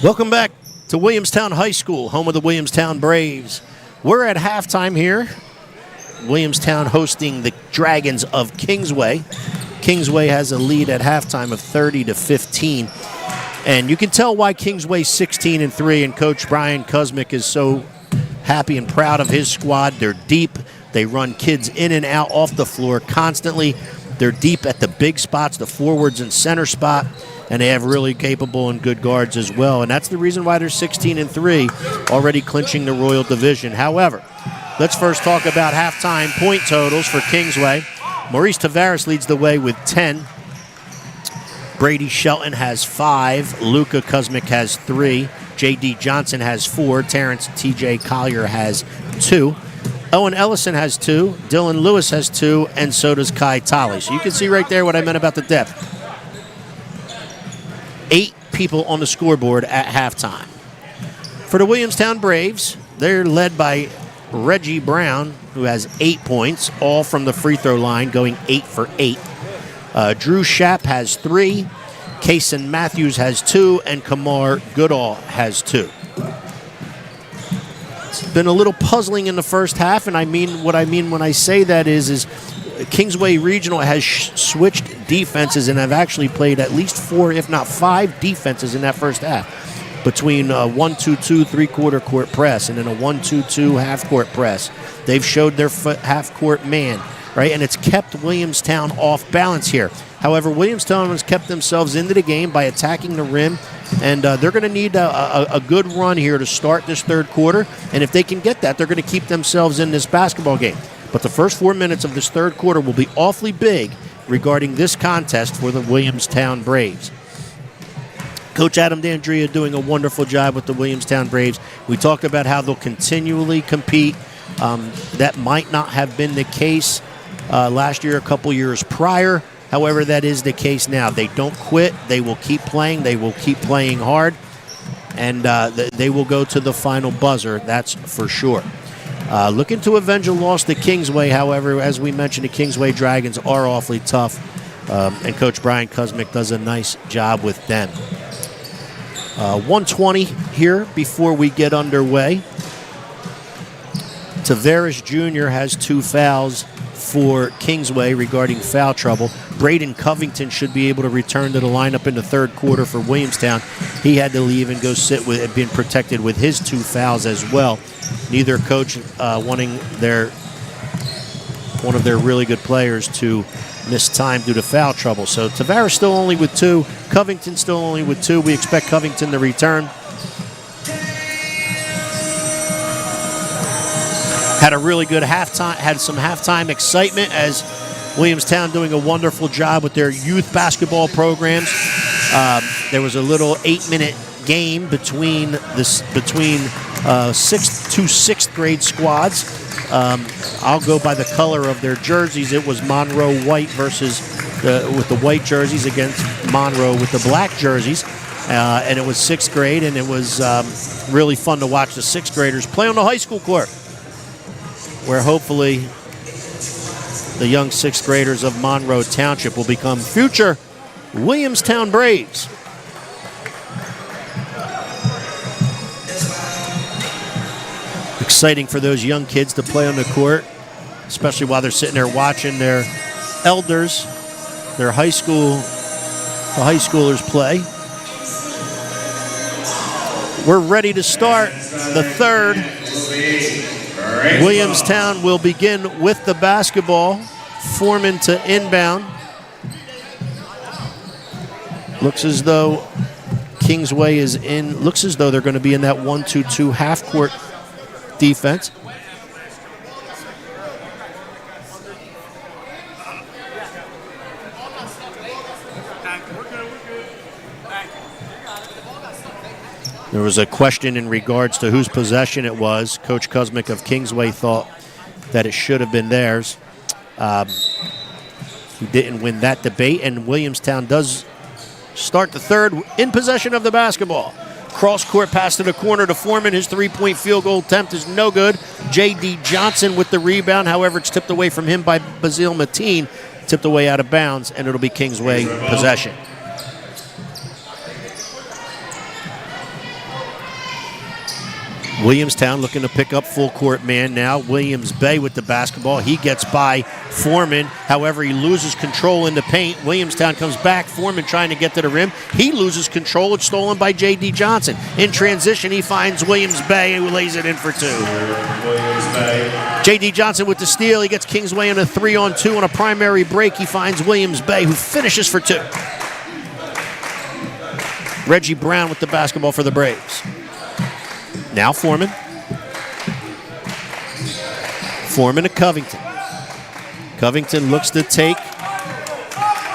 Welcome back to Williamstown High School, home of the Williamstown Braves. We're at halftime here. Williamstown hosting the Dragons of Kingsway. Kingsway has a lead at halftime of 30-15. And you can tell why Kingsway's 16-3, and Coach Brian Kuzmic is so happy and proud of his squad. They're deep. They run kids in and out off the floor constantly. They're deep at the big spots, the forwards and center spot, and they have really capable and good guards as well. And that's the reason why they're 16-3, already clinching the Royal Division. However, let's first talk about halftime point totals for Kingsway. Maurice Tavares leads the way with 10. Brady Shelton has 5. Luca Kuzmic has 3. J.D. Johnson has 4. Terrence T.J. Collier has 2. Owen Ellison has 2. Dylan Lewis has 2. And so does Kai Tolley. So you can see right there what I meant about the depth. 8 people on the scoreboard at halftime. For the Williamstown Braves, they're led by Reggie Brown, who has 8 points, all from the free throw line, going 8 for 8. Drew Schapp has 3. Kaysen Matthews has 2. And Kamar Goodall has 2. It's been a little puzzling in the first half, and I mean what I mean when I say that is Kingsway Regional has switched defenses and have actually played at least 4, if not 5 defenses in that first half, between 1-2-2 three-quarter court press and then a 1-2-2 half-court press. They've showed their half-court man, right? And it's kept Williamstown off balance here. However, Williamstown has kept themselves into the game by attacking the rim, and they're going to need a good run here to start this third quarter. And if they can get that, they're going to keep themselves in this basketball game. But the first 4 minutes of this third quarter will be awfully big regarding this contest for the Williamstown Braves. Coach Adam D'Andrea doing a wonderful job with the Williamstown Braves. We talked about how they'll continually compete. That might not have been the case last year, a couple years prior. However, that is the case now. They don't quit. They will keep playing. They will keep playing hard. And they will go to the final buzzer, that's for sure. Looking to avenge a loss to Kingsway, however, as we mentioned, the Kingsway Dragons are awfully tough. And Coach Brian Kuzmic does a nice job with them. 120 here before we get underway. Tavares Jr. has 2 fouls for Kingsway regarding foul trouble. Braden Covington should be able to return to the lineup in the third quarter for Williamstown. He had to leave and go sit with, being protected with his 2 fouls as well. Neither coach wanting one of their really good players to miss time due to foul trouble. So Tavares still only with 2. Covington still only with 2. We expect Covington to return. Had a really good halftime, had some halftime excitement as Williamstown doing a wonderful job with their youth basketball programs. There was a little 8-minute game between 6th to 6th grade squads. I'll go by the color of their jerseys. It was Monroe White versus with the white jerseys against Monroe with the black jerseys. And it was 6th grade, and it was really fun to watch the 6th graders play on the high school court, where hopefully the young 6th graders of Monroe Township will become future Williamstown Braves. Exciting for those young kids to play on the court, especially while they're sitting there watching their elders, the high schoolers play. We're ready to start the third. Williamstown will begin with the basketball. Foreman to inbound. Looks as though Kingsway is in. Looks as though they're going to be in that 1-2-2 half-court defense. There was a question in regards to whose possession it was. Coach Kuzmic of Kingsway thought that it should have been theirs. He didn't win that debate, and Williamstown does start the third in possession of the basketball. Cross-court pass to the corner to Foreman. His three-point field goal attempt is no good. J.D. Johnson with the rebound. However, it's tipped away from him by Bazil Mateen. Tipped away out of bounds, and it'll be Kingsway possession. Williamstown looking to pick up full court man now. Williams Bay with the basketball. He gets by Foreman. However, he loses control in the paint. Williamstown comes back. Foreman trying to get to the rim. He loses control. It's stolen by J.D. Johnson. In transition, he finds Williams Bay, who lays it in for two. J.D. Johnson with the steal. He gets Kingsway in a 3-on-2 on a primary break. He finds Williams Bay, who finishes for two. Reggie Brown with the basketball for the Braves. Now Foreman. Foreman to Covington. Covington looks to take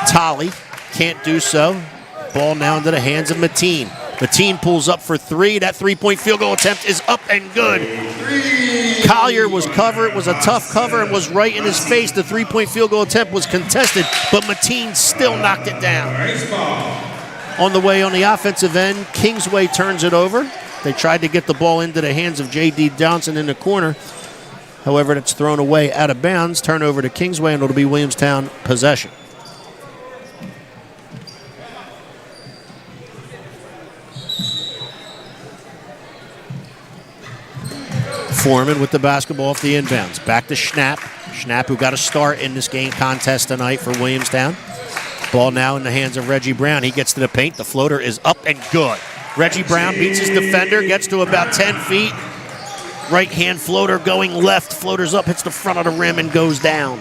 Tolley. Can't do so. Ball now into the hands of Mateen. Mateen pulls up for three. That three-point field goal attempt is up and good. Collier was covered. It was a tough cover and was right in his face. The three-point field goal attempt was contested, but Mateen still knocked it down. On the way on the offensive end, Kingsway turns it over. They tried to get the ball into the hands of J.D. Johnson in the corner. However, it's thrown away out of bounds. Turnover to Kingsway, and it'll be Williamstown possession. Foreman with the basketball off the inbounds. Back to Schnapp. Schnapp, who got a start in this game contest tonight for Williamstown. Ball now in the hands of Reggie Brown. He gets to the paint. The floater is up and good. Reggie Brown beats his defender, gets to about 10 feet. Right-hand floater going left. Floater's up, hits the front of the rim, and goes down.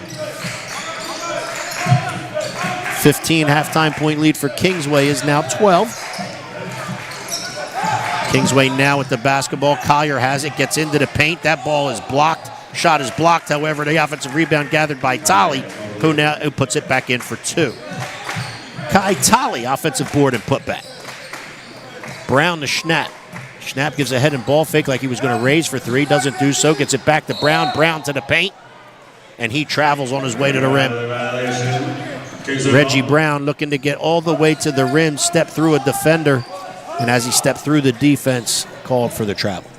15 halftime point lead for Kingsway is now 12. Kingsway now with the basketball. Collier has it, gets into the paint. That ball is blocked. Shot is blocked. However, the offensive rebound gathered by Tolley, who puts it back in for two. Kai Tolley, offensive board and putback. Brown to Schnapp. Schnapp gives a head and ball fake like he was going to raise for three. Doesn't do so. Gets it back to Brown. Brown to the paint. And he travels on his way to the rim. Reggie Brown looking to get all the way to the rim. Step through a defender. And as he stepped through the defense, called for the travel.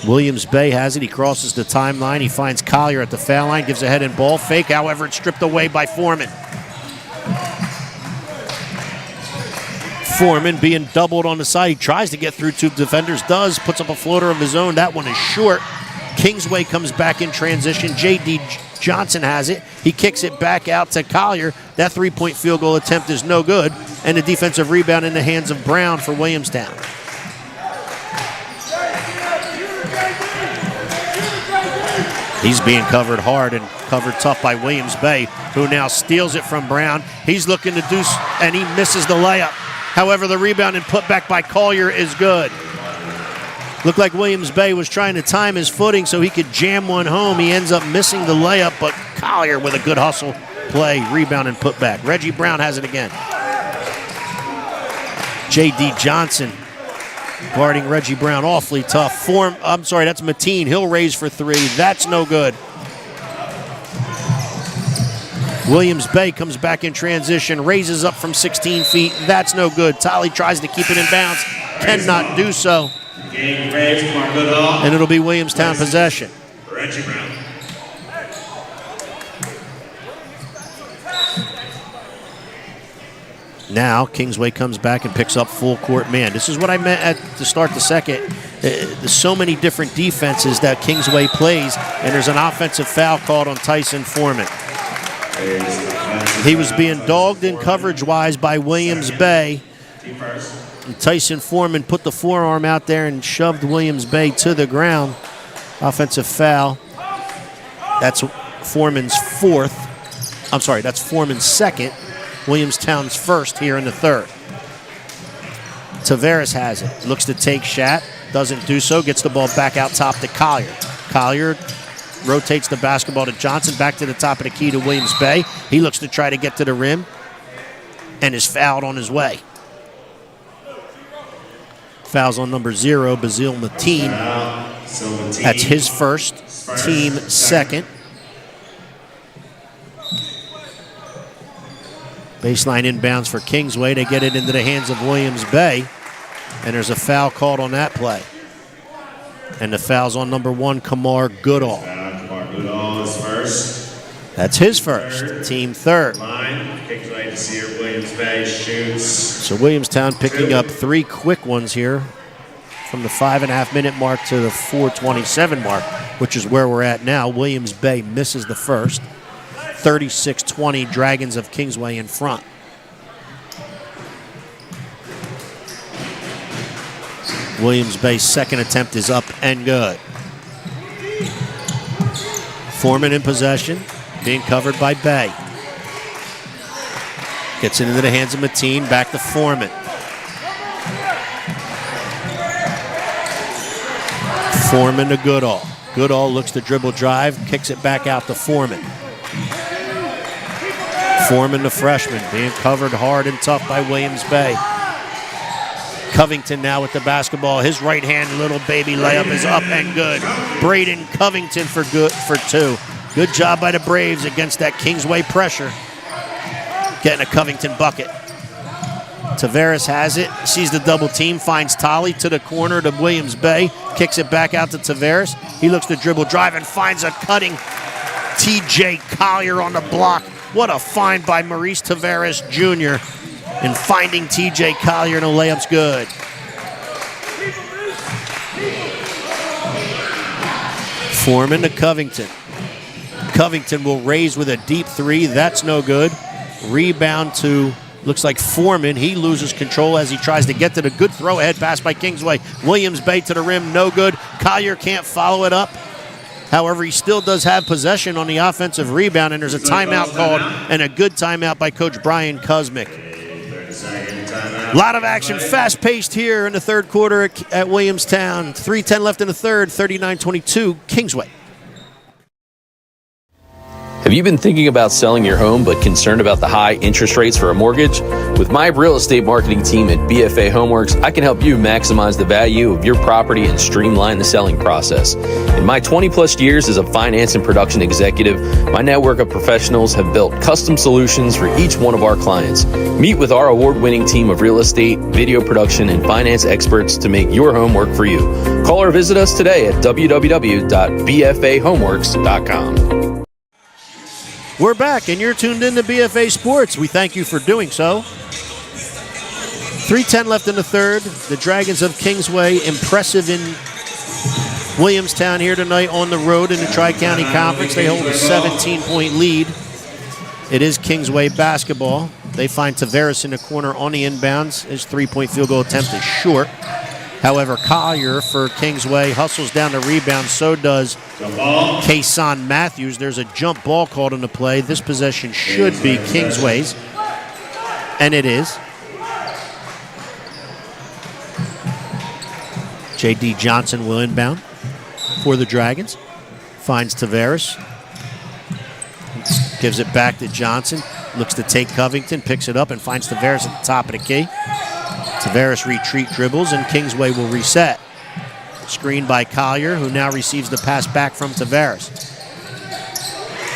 Williams Bay has it. He crosses the timeline. He finds Collier at the foul line. Gives a head and ball fake. However, it's stripped away by Foreman. Foreman being doubled on the side. He tries to get through two defenders, does, puts up a floater of his own. That one is short. Kingsway comes back in transition. J.D. Johnson has it. He kicks it back out to Collier. That three-point field goal attempt is no good. And a defensive rebound in the hands of Brown for Williamstown. He's being covered hard and covered tough by Williams Bay, who now steals it from Brown. He's looking to do, and he misses the layup. However, the rebound and putback by Collier is good. Looked like Williams Bay was trying to time his footing so he could jam one home. He ends up missing the layup, but Collier with a good hustle play, rebound and putback. Reggie Brown has it again. J.D. Johnson guarding Reggie Brown, awfully tough. That's Mateen. He'll raise for three. That's no good. Williams Bay comes back in transition, raises up from 16 feet. That's no good. Tolley tries to keep it in bounds, cannot do so. And it'll be Williamstown possession. Reggie Brown. Now Kingsway comes back and picks up full court man. This is what I meant to start the second. There's so many different defenses that Kingsway plays, and there's an offensive foul called on Tyson Foreman. He was being dogged in coverage-wise by Williams Bay. And Tyson Foreman put the forearm out there and shoved Williams Bay to the ground. Offensive foul. That's Foreman's fourth. I'm sorry, that's Foreman's second. Williamstown's first here in the third. Tavares has it. Looks to take shot. Doesn't do so. Gets the ball back out top to Collier. Collier rotates the basketball to Johnson. Back to the top of the key to Williams Bay. He looks to try to get to the rim and is fouled on his way. Fouls on number 0, Basile Mateen. That's his first, team second. Baseline inbounds for Kingsway. They get it into the hands of Williams Bay, and there's a foul called on that play. And the foul's on number 1, Kamar Goodall. Kamar Goodall is first. That's his first, team third. Line, Kingsway to Sear, Williams Bay shoots. So Williamstown picking up 3 quick ones here from the 5.5-minute mark to the 4:27 mark, which is where we're at now. Williams Bay misses the first. 36-20, Dragons of Kingsway in front. Williams Bay's second attempt is up and good. Foreman in possession, being covered by Bay. Gets it into the hands of Mateen, back to Foreman. Foreman to Goodall. Goodall looks to dribble drive, kicks it back out to Foreman. Foreman, the freshman, being covered hard and tough by Williams Bay. Covington now with the basketball. His right hand little baby layup is up and good. Braden Covington for two. Good job by the Braves against that Kingsway pressure. Getting a Covington bucket. Tavares has it, sees the double team, finds Tolley to the corner to Williams Bay, kicks it back out to Tavares. He looks to dribble drive and finds a cutting TJ Collier on the block. What a find by Maurice Tavares Jr. in finding TJ Collier, and the layup's good. Foreman to Covington. Covington will raise with a deep three. That's no good. Rebound to, looks like Foreman. He loses control as he tries to get to the good throw ahead pass by Kingsway. Williams Bay to the rim, no good. Collier can't follow it up. However, he still does have possession on the offensive rebound, and there's a timeout called, and a good timeout by Coach Brian Kuzmic. A lot of action, fast-paced here in the third quarter at Williamstown. 3:10 left in the third, 39-22, Kingsway. Have you been thinking about selling your home but concerned about the high interest rates for a mortgage? With my real estate marketing team at BFA Homeworks, I can help you maximize the value of your property and streamline the selling process. In my 20-plus years as a finance and production executive, my network of professionals have built custom solutions for each one of our clients. Meet with our award-winning team of real estate, video production, and finance experts to make your home work for you. Call or visit us today at www.bfahomeworks.com. We're back, and you're tuned in to BFA Sports. We thank you for doing so. 3:10 left in the third. The Dragons of Kingsway, impressive in Williamstown here tonight on the road in the Tri-County Conference. They hold a 17-point lead. It is Kingsway basketball. They find Tavares in the corner on the inbounds. His three-point field goal attempt is short. However, Collier for Kingsway hustles down the rebound. So does Kason Matthews. There's a jump ball called into play. This possession should be Kingsway's, and it is. J.D. Johnson will inbound for the Dragons. Finds Tavares. Gives it back to Johnson. Looks to take Covington. Picks it up and finds Tavares at the top of the key. Tavares retreat dribbles, and Kingsway will reset. Screened by Collier, who now receives the pass back from Tavares.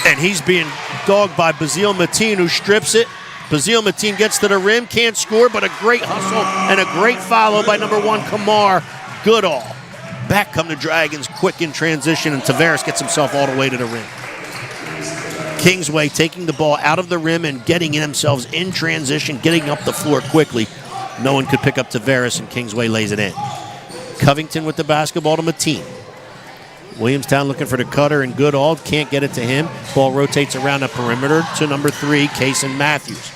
And he's being dogged by Bazile Mateen, who strips it. Bazile Mateen gets to the rim, can't score, but a great hustle and a great follow by number 1, Kamar Goodall. Back come the Dragons, quick in transition, and Tavares gets himself all the way to the rim. Kingsway taking the ball out of the rim and getting themselves in transition, getting up the floor quickly. No one could pick up Tavares, and Kingsway lays it in. Covington with the basketball to Mateen. Williamstown looking for the cutter, and Goodall can't get it to him. Ball rotates around the perimeter to number 3, Kason Matthews.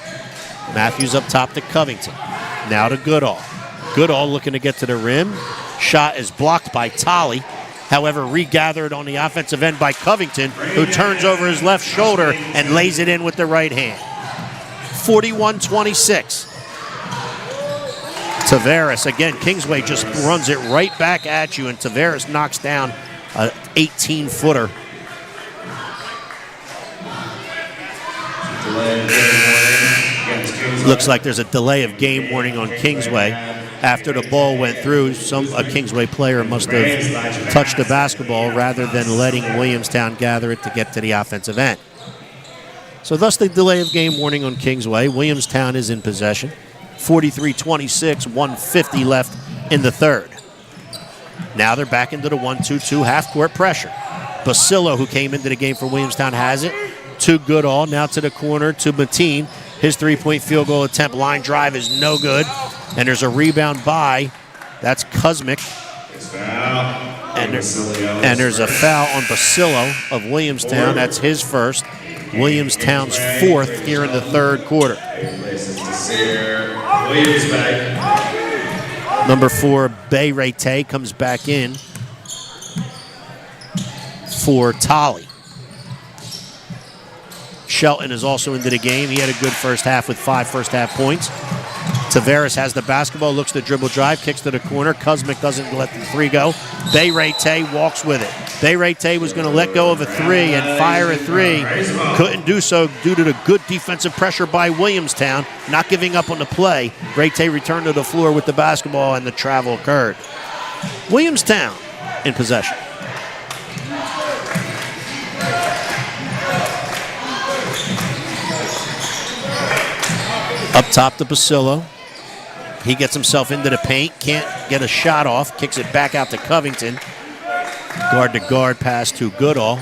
Matthews up top to Covington. Now to Goodall. Goodall looking to get to the rim. Shot is blocked by Tolley. However, regathered on the offensive end by Covington, who turns over his left shoulder and lays it in with the right hand. 41-26. Tavares, again, Kingsway just runs it right back at you, and Tavares knocks down an 18-footer. Looks like there's a delay of game warning on Kingsway. After the ball went through, a Kingsway player must have touched the basketball rather than letting Williamstown gather it to get to the offensive end. So thus the delay of game warning on Kingsway. Williamstown is in possession. 43-26, 1:50 left in the third. Now they're back into the 1-2-2 half-court pressure. Basillo, who came into the game for Williamstown, has it. To Goodall, now to the corner to Mateen. His three-point field goal attempt, line drive is no good. And there's a rebound by, that's Kuzmic. And there's a foul on Basillo of Williamstown. That's his first. Williamstown's fourth here in the third quarter. Number 4, Bayrete comes back in for Tolly. Shelton is also into the game. He had a good first half with 5 first-half points. Tavares has the basketball, looks to dribble drive, kicks to the corner. Kuzmic doesn't let the 3 go. Bayrete walks with it. Bayrete was going to let go of a 3 and fire a 3. Couldn't do so due to the good defensive pressure by Williamstown, not giving up on the play. Rete returned to the floor with the basketball, and the travel occurred. Williamstown in possession. Up top to Basillo. He gets himself into the paint, can't get a shot off, kicks it back out to Covington. Guard-to-guard pass to Goodall.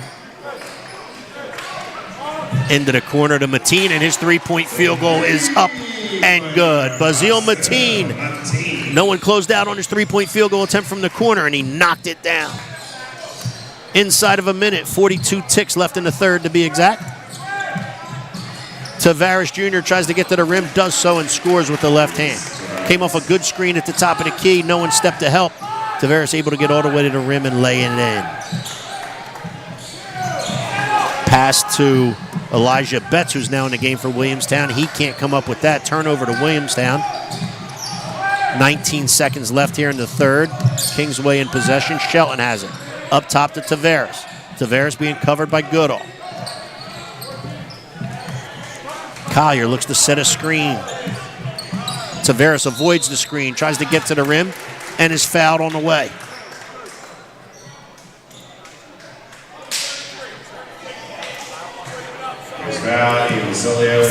Into the corner to Mateen, and his three-point field goal is up and good. Basile Mateen. No one closed out on his three-point field goal attempt from the corner, and he knocked it down. Inside of a minute, 42 ticks left in the third to be exact. Tavares Jr. tries to get to the rim, does so, and scores with the left hand. Came off a good screen at the top of the key. No one stepped to help. Tavares able to get all the way to the rim and lay it in. Pass to Elijah Betts, who's now in the game for Williamstown. He can't come up with that. Turnover to Williamstown. 19 seconds left here in the third. Kingsway in possession. Shelton has it. Up top to Tavares. Tavares being covered by Goodall. Collier looks to set a screen. Tavares avoids the screen, tries to get to the rim, and is fouled on the way.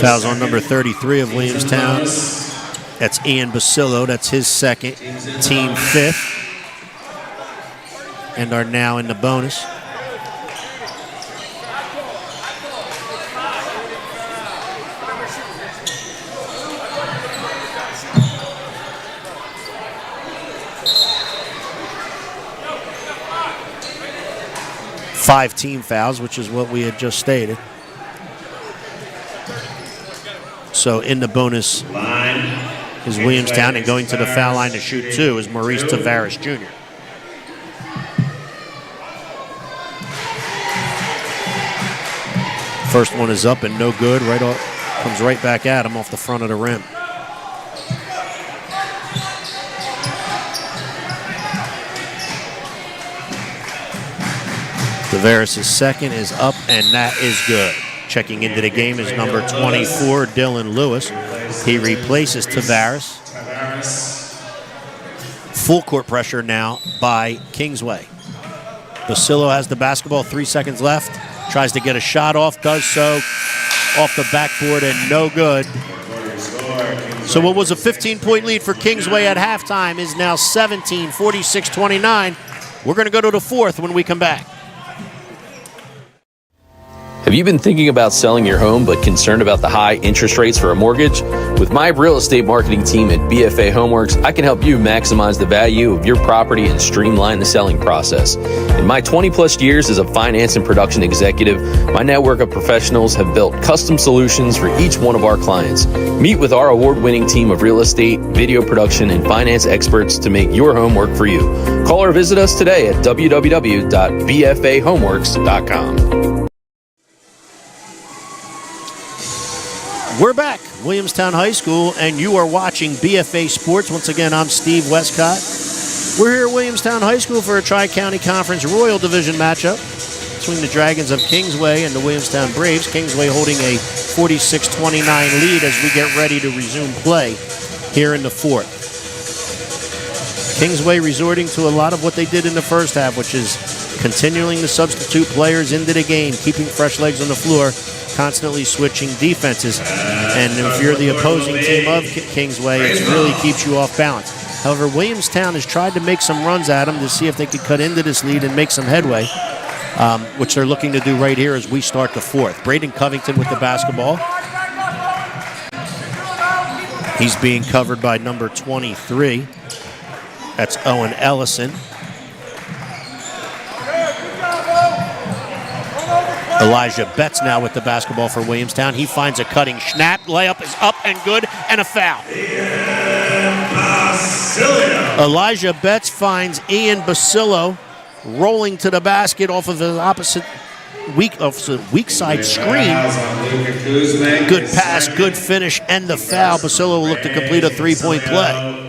Fouls on number 33 of Williamstown. That's Ian Basillo. That's his second, team fifth. And are now in the bonus. Five team fouls, which is what we had just stated. So in the bonus is Williamstown, and going to the foul line to shoot 2 is Maurice Tavares Jr. First one is up and no good. Right off, comes right back at him off the front of the rim. Tavares' second is up, and that is good. Checking into the game is number 24, Dylan Lewis. He replaces Tavares. Full court pressure now by Kingsway. Basillo has the basketball, 3 seconds left. Tries to get a shot off, does so off the backboard, and no good. So what was a 15-point lead for Kingsway at halftime is now 17, 46-29. We're going to go to the fourth when we come back. Have you been thinking about selling your home but concerned about the high interest rates for a mortgage? With my real estate marketing team at BFA Homeworks, I can help you maximize the value of your property and streamline the selling process. In my 20-plus years as a finance and production executive, my network of professionals have built custom solutions for each one of our clients. Meet with our award-winning team of real estate, video production, and finance experts to make your home work for you. Call or visit us today at www.bfahomeworks.com. We're back, Williamstown High School, and you are watching BFA Sports. Once again, I'm Steve Westcott. We're here at Williamstown High School for a Tri-County Conference Royal Division matchup between the Dragons of Kingsway and the Williamstown Braves. Kingsway holding a 46-29 lead as we get ready to resume play here in the fourth. Kingsway resorting to a lot of what they did in the first half, which is continuing to substitute players into the game, keeping fresh legs on the floor, constantly switching defenses. And if you're the opposing team of Kingsway, it really keeps you off balance. However, Williamstown has tried to make some runs at them to see if they could cut into this lead and make some headway, which they're looking to do right here as we start the fourth. Braden Covington with the basketball. He's being covered by number 23. That's Owen Ellison. Elijah Betts now with the basketball for Williamstown. He finds a cutting snap. Layup is up and good, and a foul. Elijah Betts finds Ian Basillo rolling to the basket off of the opposite weak side screen. Good pass, good finish, and the foul. Basillo will look to complete a three-point play.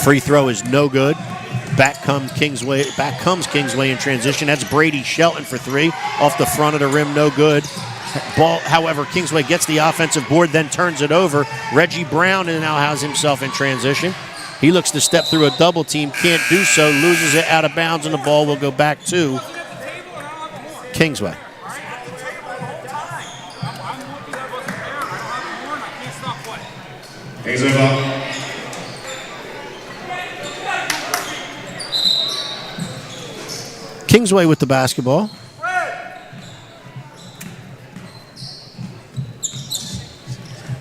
Free throw is no good. Back comes Kingsway in transition. That's Brady Shelton for three. Off the front of the rim, no good. Ball, however, Kingsway gets the offensive board, then turns it over. Reggie Brown now has himself in transition. He looks to step through a double team, can't do so, loses it out of bounds, and the ball will go back to Kingsway. Kingsway ball. Kingsway with the basketball.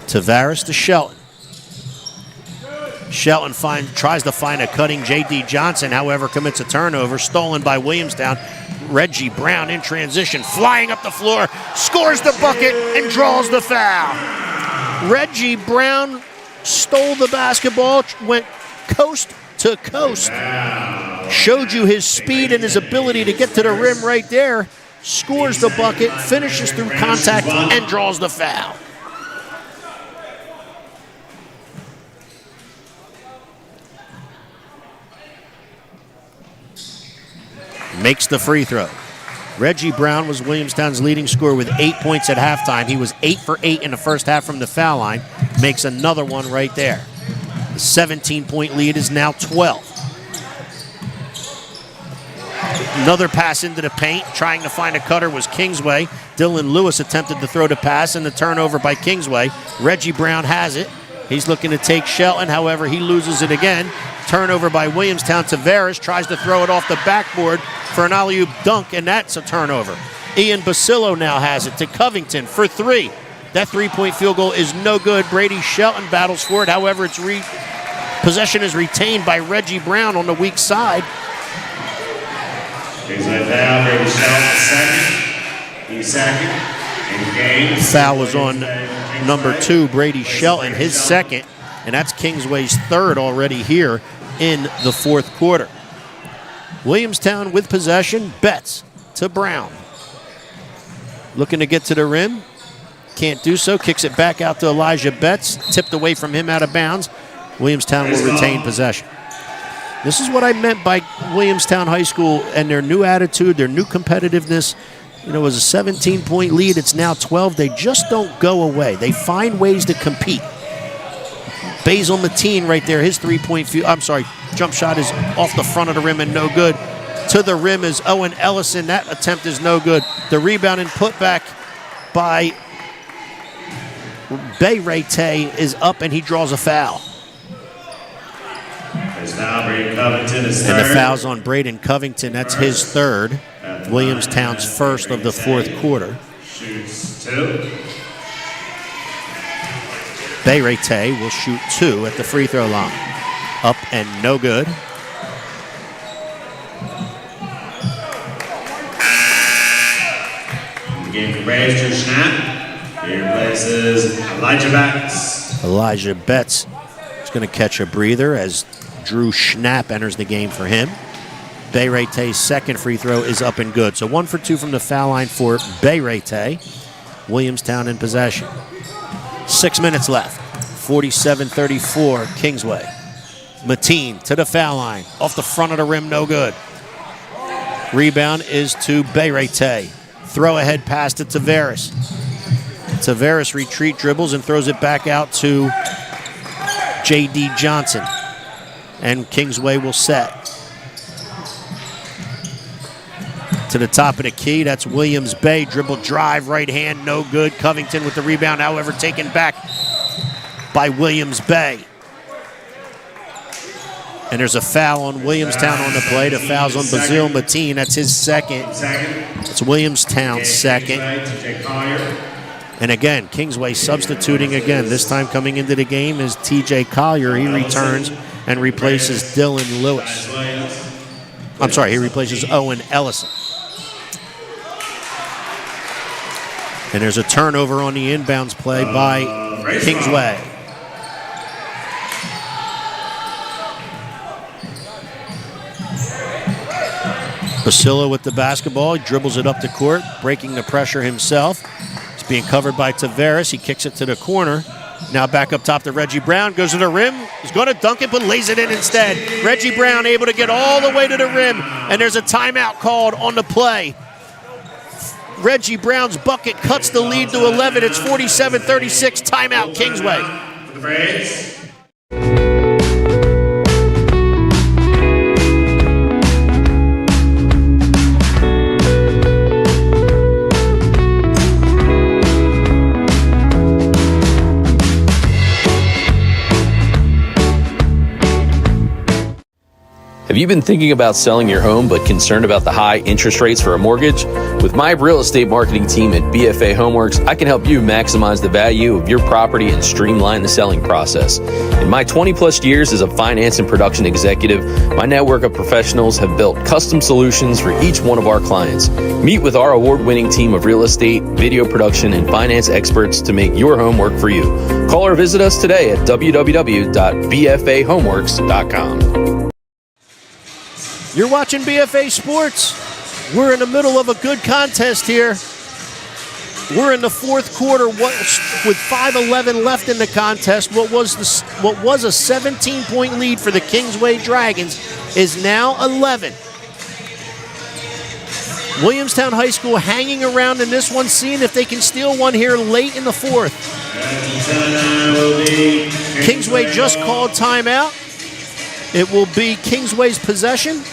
Tavares to Shelton. Shelton tries to find a cutting J.D. Johnson, however, commits a turnover. Stolen by Williamstown. Reggie Brown in transition, flying up the floor, scores the bucket, and draws the foul. Reggie Brown stole the basketball, went coast to coast, showed you his speed and his ability to get to the rim right there, scores the bucket, finishes through contact, and draws the foul. Makes the free throw. Reggie Brown was Williamstown's leading scorer with 8 points at halftime. He was 8 for 8 in the first half from the foul line. Makes another one right there. The 17-point lead is now 12. Another pass into the paint. Trying to find a cutter was Kingsway. Dylan Lewis attempted to throw the pass, and the turnover by Kingsway. Reggie Brown has it. He's looking to take Shelton. However, he loses it again. Turnover by Williamstown. Tavares tries to throw it off the backboard for an alley-oop dunk, and that's a turnover. Ian Basillo now has it to Covington for three. That three-point field goal is no good. Brady Shelton battles for it. However, possession is retained by Reggie Brown on the weak side. Brady Shelton second. He's second. And foul was on number 2, Brady Shelton, his second, and that's Kingsway's third already here in the fourth quarter. Williamstown with possession. Betts to Brown. Looking to get to the rim. Can't do so. Kicks it back out to Elijah Betts. Tipped away from him out of bounds. Williamstown will retain possession. This is what I meant by Williamstown High School and their new attitude, their new competitiveness. You know, it was a 17-point lead. It's now 12. They just don't go away. They find ways to compete. Basil Mateen right there, his jump shot is off the front of the rim and no good. To the rim is Owen Ellison. That attempt is no good. The rebound and putback by Bayrete is up, and he draws a foul. There's now Braden Covington is third. And the foul's on Braden Covington. That's his third. Williamstown's first of the fourth quarter. Shoots two. Bayrete will shoot 2 at the free throw line. Up and no good. Game for Braves, Drew Schnapp. He replaces Elijah Betts. Elijah Betts is going to catch a breather as Drew Schnapp enters the game for him. Bayrete's second free throw is up and good. So 1 for 2 from the foul line for Bayrete. Williamstown in possession. 6 minutes left. 47-34, Kingsway. Mateen to the foul line. Off the front of the rim, no good. Rebound is to Bayrete. Throw ahead pass to Tavares. Tavares retreat dribbles and throws it back out to J.D. Johnson. And Kingsway will set. To the top of the key, that's Williams Bay. Dribble drive, right hand, no good. Covington with the rebound, however, taken back by Williams Bay. And there's a foul on Williamstown on the play. The foul's on Basil Mateen. That's his second. It's Williamstown's second. And again, Kingsway substituting again. This time coming into the game is TJ Collier. He returns and replaces Dylan Lewis. I'm sorry, he replaces Owen Ellison. And there's a turnover on the inbounds play by Kingsway. Basillo with the basketball. He dribbles it up the court, breaking the pressure himself. It's being covered by Tavares. He kicks it to the corner. Now back up top to Reggie Brown. Goes to the rim. He's going to dunk it, but lays it in instead. Reggie Brown able to get all the way to the rim. And there's a timeout called on the play. Reggie Brown's bucket cuts the lead to 11. It's 47-36. Timeout, Kingsway. Have you been thinking about selling your home but concerned about the high interest rates for a mortgage? With my real estate marketing team at BFA Homeworks, I can help you maximize the value of your property and streamline the selling process. In my 20-plus years as a finance and production executive, my network of professionals have built custom solutions for each one of our clients. Meet with our award-winning team of real estate, video production, and finance experts to make your home work for you. Call or visit us today at www.bfahomeworks.com. You're watching BFA Sports. We're in the middle of a good contest here. We're in the fourth quarter with 5:11 left in the contest. What was a 17-point lead for the Kingsway Dragons is now 11. Williamstown High School hanging around in this one, seeing if they can steal one here late in the fourth. Kingsway just called timeout. It will be Kingsway's possession.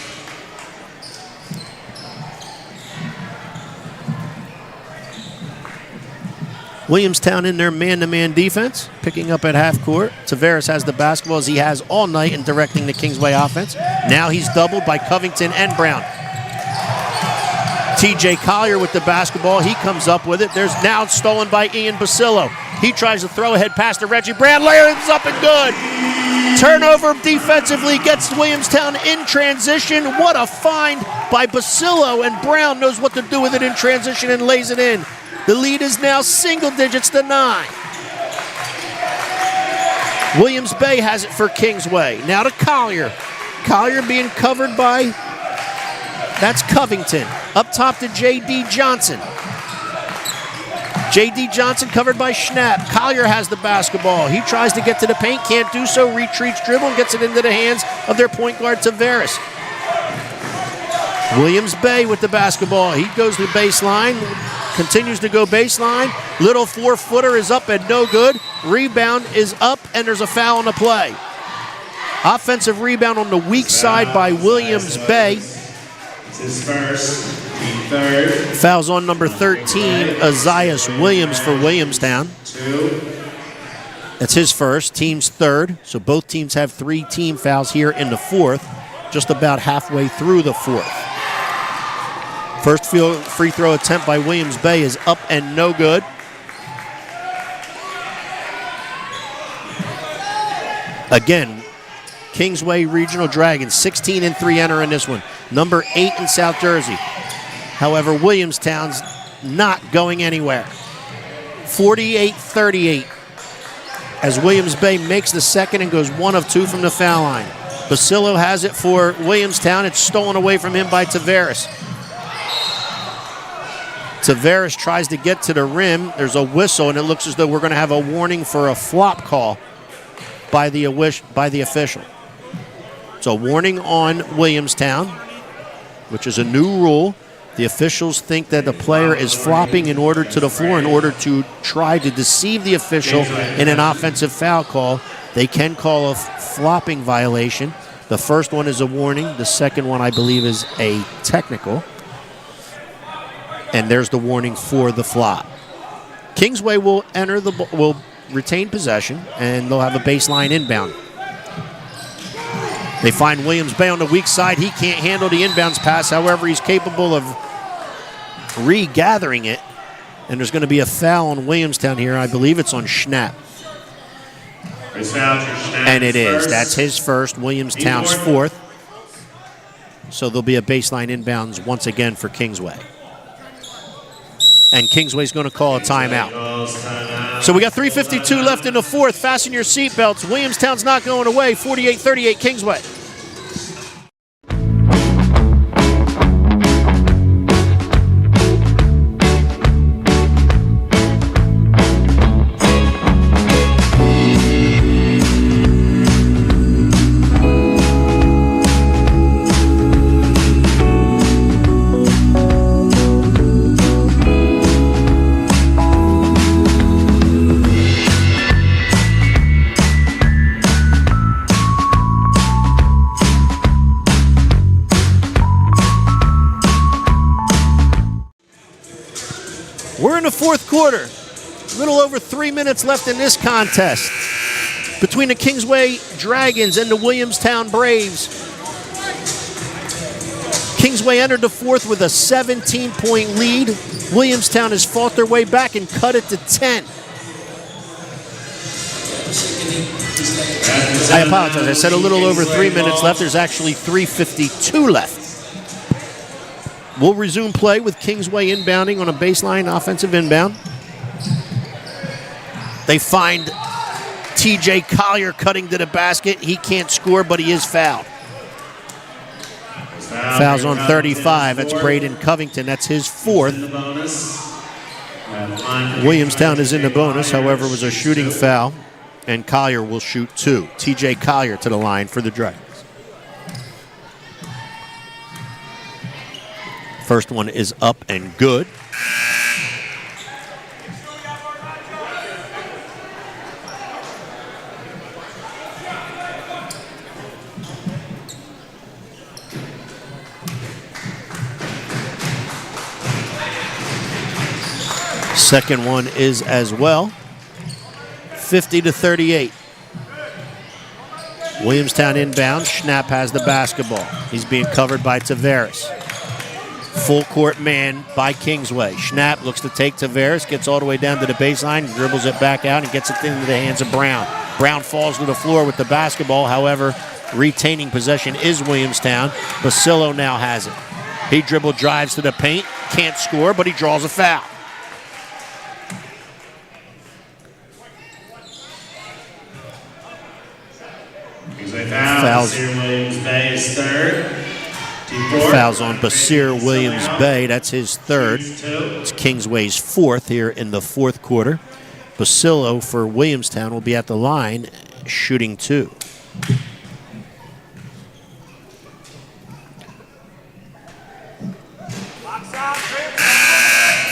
Williamstown in their man-to-man defense, picking up at half court. Tavares has the basketball as he has all night in directing the Kingsway offense. Now he's doubled by Covington and Brown. TJ Collier with the basketball. He comes up with it. There's now stolen by Ian Basillo. He tries to throw ahead pass to Reggie Brown. Layers up and good. Turnover defensively gets Williamstown in transition. What a find by Basillo, and Brown knows what to do with it in transition and lays it in. The lead is now single digits to 9. Williams Bay has it for Kingsway. Now to Collier. Collier being covered by, that's Covington. Up top to J.D. Johnson. J.D. Johnson covered by Schnapp. Collier has the basketball. He tries to get to the paint, can't do so, retreats, dribble, and gets it into the hands of their point guard, Tavares. Williams Bay with the basketball. He goes to the baseline, continues to go baseline. Little 4-footer is up and no good. Rebound is up, and there's a foul on the play. Offensive rebound on the weak side by Williams Bay. His first, third. Fouls on number 13, Azias Williams for Williamstown. 2. That's his first, team's third. So both teams have 3 team fouls here in the fourth, just about halfway through the fourth. First free throw attempt by Williams Bay is up and no good. Again, Kingsway Regional Dragons, 16-3 enter in this one. Number 8 in South Jersey. However, Williamstown's not going anywhere. 48-38 as Williams Bay makes the second and goes 1 of 2 from the foul line. Basillo has it for Williamstown. It's stolen away from him by Tavares. Tavares tries to get to the rim. There's a whistle, and it looks as though we're going to have a warning for a flop call by the official. It's a warning on Williamstown, which is a new rule. The officials think that the player is flopping in order to the floor in order to try to deceive the official in an offensive foul call. They can call a flopping violation. The first one is a warning. The second one, I believe, is a technical. And there's the warning for the flop. Kingsway will will retain possession, and they'll have a baseline inbound. They find Williams Bay on the weak side. He can't handle the inbounds pass. However, he's capable of regathering it. And there's going to be a foul on Williamstown here. I believe it's on Schnapp. And it is. That's his first, Williamstown's fourth. So there'll be a baseline inbounds once again for Kingsway. And Kingsway's going to call a timeout. So we got 3:52 left in the fourth. Fasten your seatbelts. Williamstown's not going away. 48-38 Kingsway. We're in the fourth quarter. A little over 3 minutes left in this contest between the Kingsway Dragons and the Williamstown Braves. Kingsway entered the fourth with a 17-point lead. Williamstown has fought their way back and cut it to 10. I apologize. I said a little over 3 minutes left. There's actually 3:52 left. We'll resume play with Kingsway inbounding on a baseline offensive inbound. They find TJ Collier cutting to the basket. He can't score, but he is fouled. Fouls on 35. That's Braden Covington. That's his fourth. Williamstown is in the bonus. However, it was a shooting foul, and Collier will shoot two. TJ Collier to the line for the Dragons. First one is up and good. Second one is as well. 50-38. Williamstown inbound. Schnapp has the basketball. He's being covered by Tavares. Full court man by Kingsway. Schnapp looks to take Tavares, gets all the way down to the baseline, dribbles it back out, and gets it into the hands of Brown. Brown falls to the floor with the basketball. However, retaining possession is Williamstown. Basillo now has it. He dribble drives to the paint, can't score, but he draws a foul. Fouls. Fouls on Basir Williams Bay. That's his third. It's Kingsway's fourth here in the fourth quarter. Basillo for Williamstown will be at the line shooting two.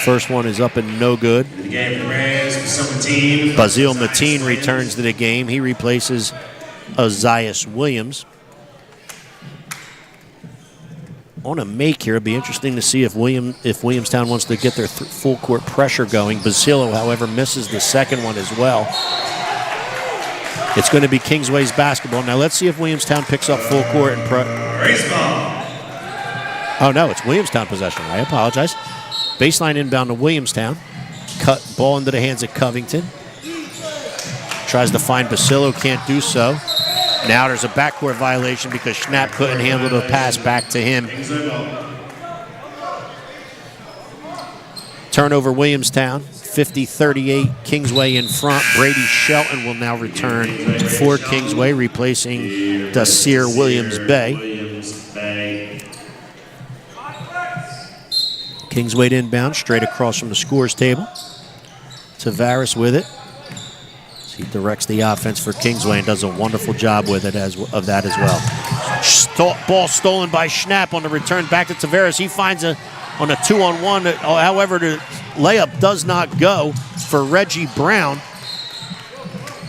First one is up and no good. Bazil Mateen returns to the game. He replaces Ozias Williams. On a make here, it'd be interesting to see if Williamstown wants to get their full court pressure going. Basillo, however, misses the second one as well. It's going to be Kingsway's basketball. Now let's see if Williamstown picks up full court and Oh no, it's Williamstown possession. I apologize. Baseline inbound to Williamstown. Cut ball into the hands of Covington. Tries to find Basillo, can't do so. Now there's a backcourt violation because Schnapp couldn't handle the pass back to him. Turnover Williamstown, 50-38, Kingsway in front. Brady Shelton will now return for Kingsway, replacing Dasir Williams Bay. Kingsway inbound, straight across from the scores table. Tavares with it. He directs the offense for Kingsway and does a wonderful job with it of that as well. Ball stolen by Schnapp on the return back to Tavares. He finds on a 2-on-1. However, the layup does not go for Reggie Brown.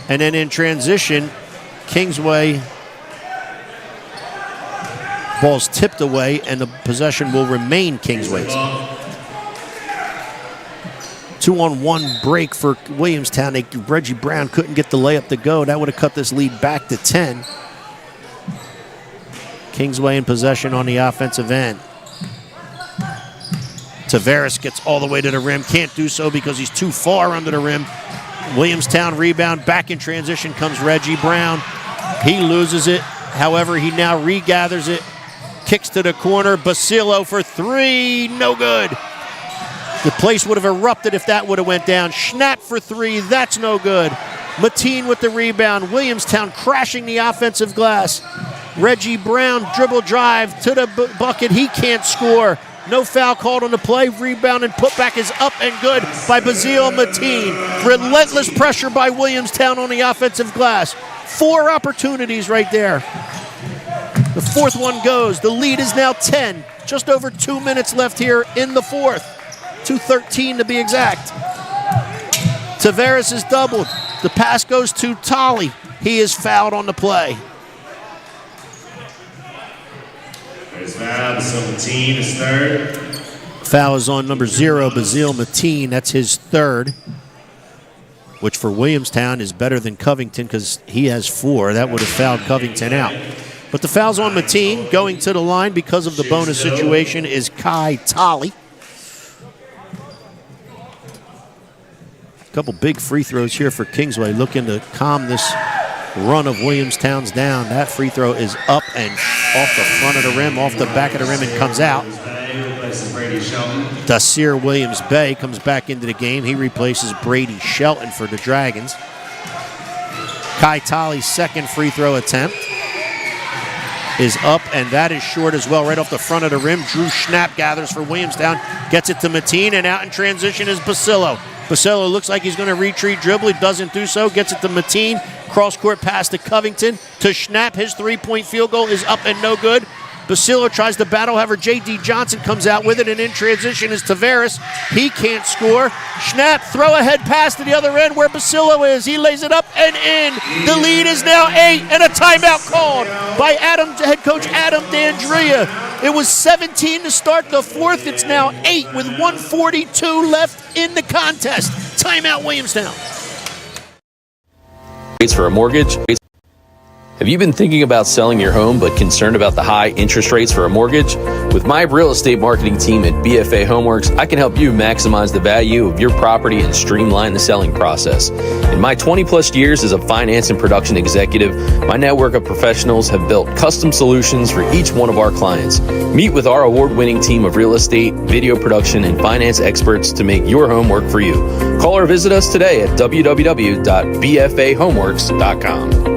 And then in transition, Kingsway ball's tipped away and the possession will remain Kingsway's. 2-on-1 break for Williamstown. Reggie Brown couldn't get the layup to go. That would have cut this lead back to 10. Kingsway in possession on the offensive end. Tavares gets all the way to the rim. Can't do so because he's too far under the rim. Williamstown rebound, back in transition comes Reggie Brown. He loses it, however, he now regathers it, kicks to the corner, Basilo for three, no good. The place would have erupted if that would have went down. Schnapp for three, that's no good. Mateen with the rebound, Williamstown crashing the offensive glass. Reggie Brown dribble drive to the bucket, he can't score. No foul called on the play. Rebound and putback is up and good by Basile Mateen. Relentless pressure by Williamstown on the offensive glass. 4 opportunities right there. The fourth one goes. The lead is now 10. Just over 2 minutes left here in the fourth. 2:13 to be exact. Tavares is doubled. The pass goes to Tolley. He is fouled on the play. There's foul, Basile Mateen is third. Foul is on number 0, Basile Mateen. That's his third, which for Williamstown is better than Covington because he has 4. That would have fouled Covington out. But the foul's on Mateen. Going to the line because of the bonus situation is Kai Tolley. A couple big free throws here for Kingsway, looking to calm this run of Williamstown's down. That free throw is up and off the front of the rim, off the back of the rim, and comes out. Dasir Williams-Bay comes back into the game. He replaces Brady Shelton for the Dragons. Kai Tolley's second free throw attempt is up, and that is short as well, right off the front of the rim. Drew Schnapp gathers for Williamstown, gets it to Mateen, and out in transition is Basilo. Basilo looks like he's going to retreat dribble. He doesn't do so. Gets it to Mateen. Cross-court pass to Covington. To Schnapp. His three-point field goal is up and no good. Basilo tries to battle. However, J.D. Johnson comes out with it, and in transition is Tavares. He can't score. Schnapp, throw-ahead pass to the other end where Basilo is. He lays it up and in. The lead is now 8, and a timeout called by head coach Adam D'Andrea. It was 17 to start the fourth. It's now 8 with 1:42 left in the contest. Timeout, Williamstown. Rates for a mortgage. Have you been thinking about selling your home but concerned about the high interest rates for a mortgage? With my real estate marketing team at BFA Homeworks, I can help you maximize the value of your property and streamline the selling process. In my 20-plus years as a finance and production executive, my network of professionals have built custom solutions for each one of our clients. Meet with our award-winning team of real estate, video production, and finance experts to make your home work for you. Call or visit us today at www.bfahomeworks.com.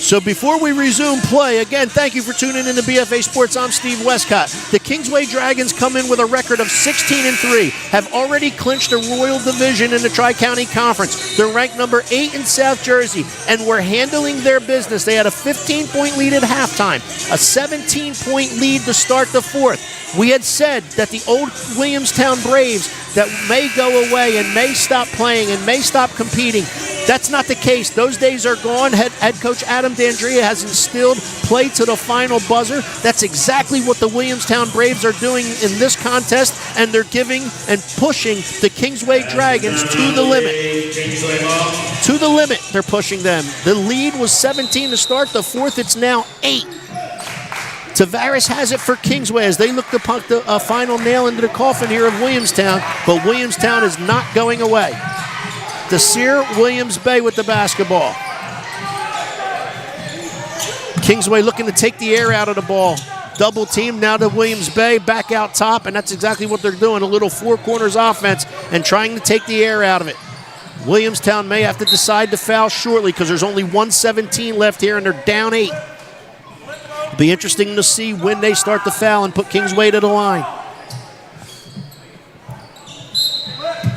So before we resume play, again, thank you for tuning in to BFA Sports. I'm Steve Westcott. The Kingsway Dragons come in with a record of 16-3, have already clinched a Royal Division in the Tri-County Conference. They're ranked number 8 in South Jersey, and we're handling their business. They had a 15-point lead at halftime, a 17-point lead to start the fourth. We had said that the old Williamstown Braves that may go away and may stop playing and may stop competing. That's not the case. Those days are gone. Head coach Adam D'Andrea has instilled play to the final buzzer. That's exactly what the Williamstown Braves are doing in this contest, and they're giving and pushing the Kingsway Dragons to the limit. To the limit, they're pushing them. The lead was 17 to start the fourth. It's now 8. Tavares has it for Kingsway as they look to punk the final nail into the coffin here of Williamstown, but Williamstown is not going away. Dasir Williams-Bay with the basketball. Kingsway looking to take the air out of the ball. Double team now to Williams-Bay, back out top, and that's exactly what they're doing, a little four corners offense and trying to take the air out of it. Williamstown may have to decide to foul shortly because there's only 1:17 left here and they're down 8. It'll be interesting to see when they start the foul and put Kingsway to the line.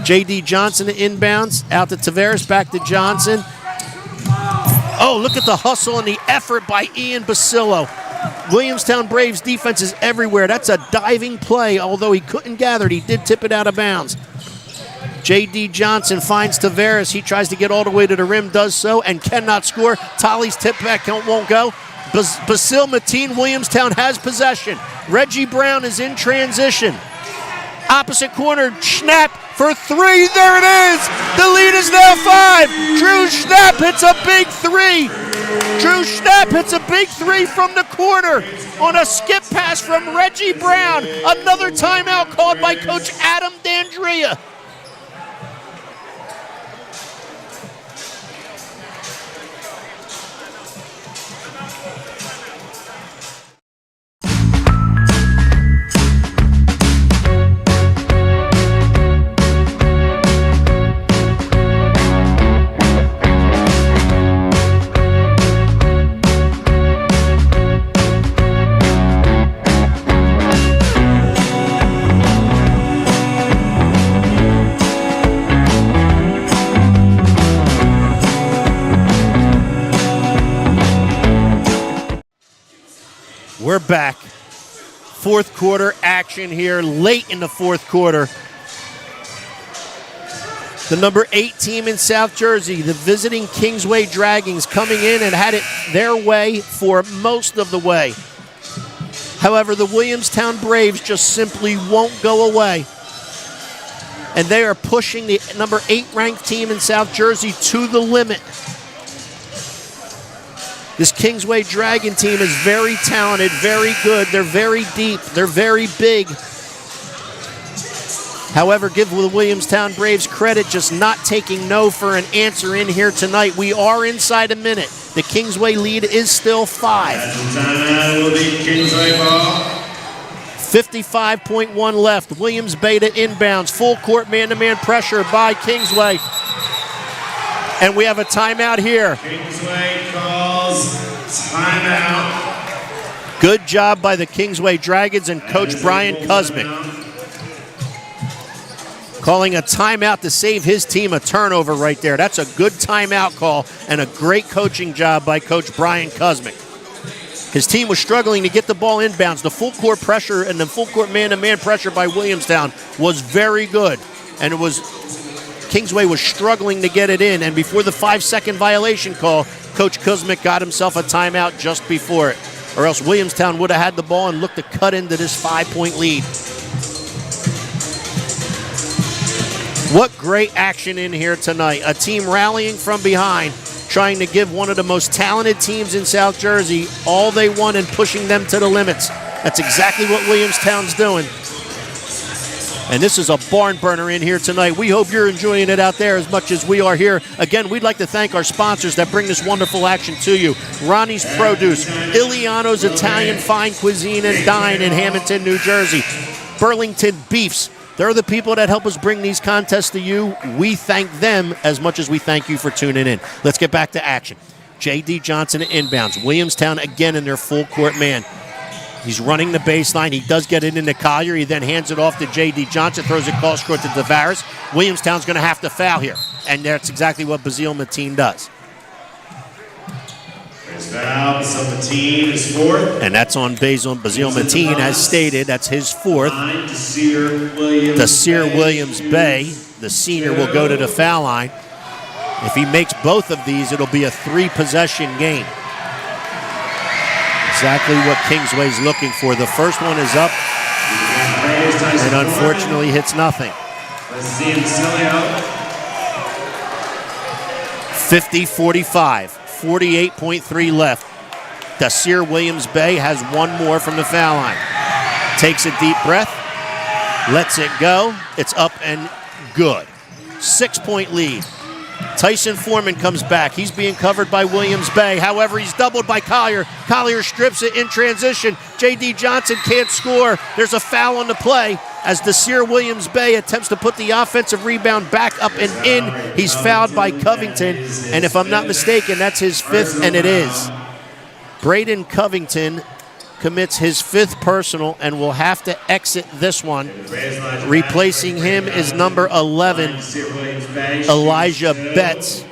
J.D. Johnson inbounds, out to Tavares, back to Johnson. Oh, look at the hustle and the effort by Ian Basilo. Williamstown Braves defense is everywhere. That's a diving play, although he couldn't gather it. He did tip it out of bounds. J.D. Johnson finds Tavares. He tries to get all the way to the rim, does so, and cannot score. Tolley's tip back won't go. Basile Mateen, Williamstown has possession. Reggie Brown is in transition. Opposite corner, Schnapp for 3. There it is. The lead is now 5. Drew Schnapp hits a big 3. Drew Schnapp hits a big 3 from the corner on a skip pass from Reggie Brown. Another timeout called by Coach Adam D'Andrea. back. Fourth quarter action here, late in the fourth quarter. The number 8 team in South Jersey, the visiting Kingsway Dragons, coming in and had it their way for most of the way. However, the Williamstown Braves just simply won't go away. And they are pushing the number 8 ranked team in South Jersey to the limit. This Kingsway Dragon team is very talented, very good. They're very deep. They're very big. However, give the Williamstown Braves credit just not taking no for an answer in here tonight. We are inside a minute. The Kingsway lead is still 5. Timeout will be Kingsway ball. 55.1 left. Williams Bay to inbounds. Full court man-to-man pressure by Kingsway. And we have a timeout here. Kingsway calls timeout. Good job by the Kingsway Dragons and Coach Brian Kuzmic. Calling a timeout to save his team a turnover right there. That's a good timeout call and a great coaching job by Coach Brian Kuzmic. His team was struggling to get the ball inbounds. The full court pressure and the full court man-to-man pressure by Williamstown was very good. And it was Kingsway was struggling to get it in. And before the 5-second violation call, Coach Kuzmic got himself a timeout just before it. Or else Williamstown would have had the ball and looked to cut into this 5-point lead. What great action in here tonight. A team rallying from behind, trying to give one of the most talented teams in South Jersey all they want and pushing them to the limits. That's exactly what Williamstown's doing. And this is a barn burner in here tonight. We hope you're enjoying it out there as much as we are here. Again, we'd like to thank our sponsors that bring this wonderful action to you. Ronnie's Produce, Iliano's Italian Fine Cuisine and Dine in Hamilton, New Jersey. Burlington Beefs. They're the people that help us bring these contests to you. We thank them as much as we thank you for tuning in. Let's get back to action. J.D. Johnson inbounds. Williamstown again in their full court man. He's running the baseline. He does get it into Collier. He then hands it off to J.D. Johnson, throws it cross court to Tavares. Williamstown's going to have to foul here. And that's exactly what Basile Mateen does. Foul, Basile Mateen is 4th. And that's on Basile Mateen, as stated. That's his 4th. Desir Williams Bay, the senior, will go to the foul line. If he makes both of these, it'll be a 3-possession game. Exactly what Kingsway's looking for. The first one is up and unfortunately hits nothing. 50-45. 48.3 left. Desir Williams Bay has one more from the foul line. Takes a deep breath, lets it go. It's up and good. 6-point lead. Tyson Foreman comes back. He's being covered by Williams Bay. However, he's doubled by Collier. Collier strips it in transition. J.D. Johnson can't score. There's a foul on the play as Desir Williams Bay attempts to put the offensive rebound back up and in. He's fouled by Covington. And if I'm not mistaken, that's his 5th, and it is. Braden Covington commits his 5th personal and will have to exit this one. Replacing him is number 11, Elijah Betts.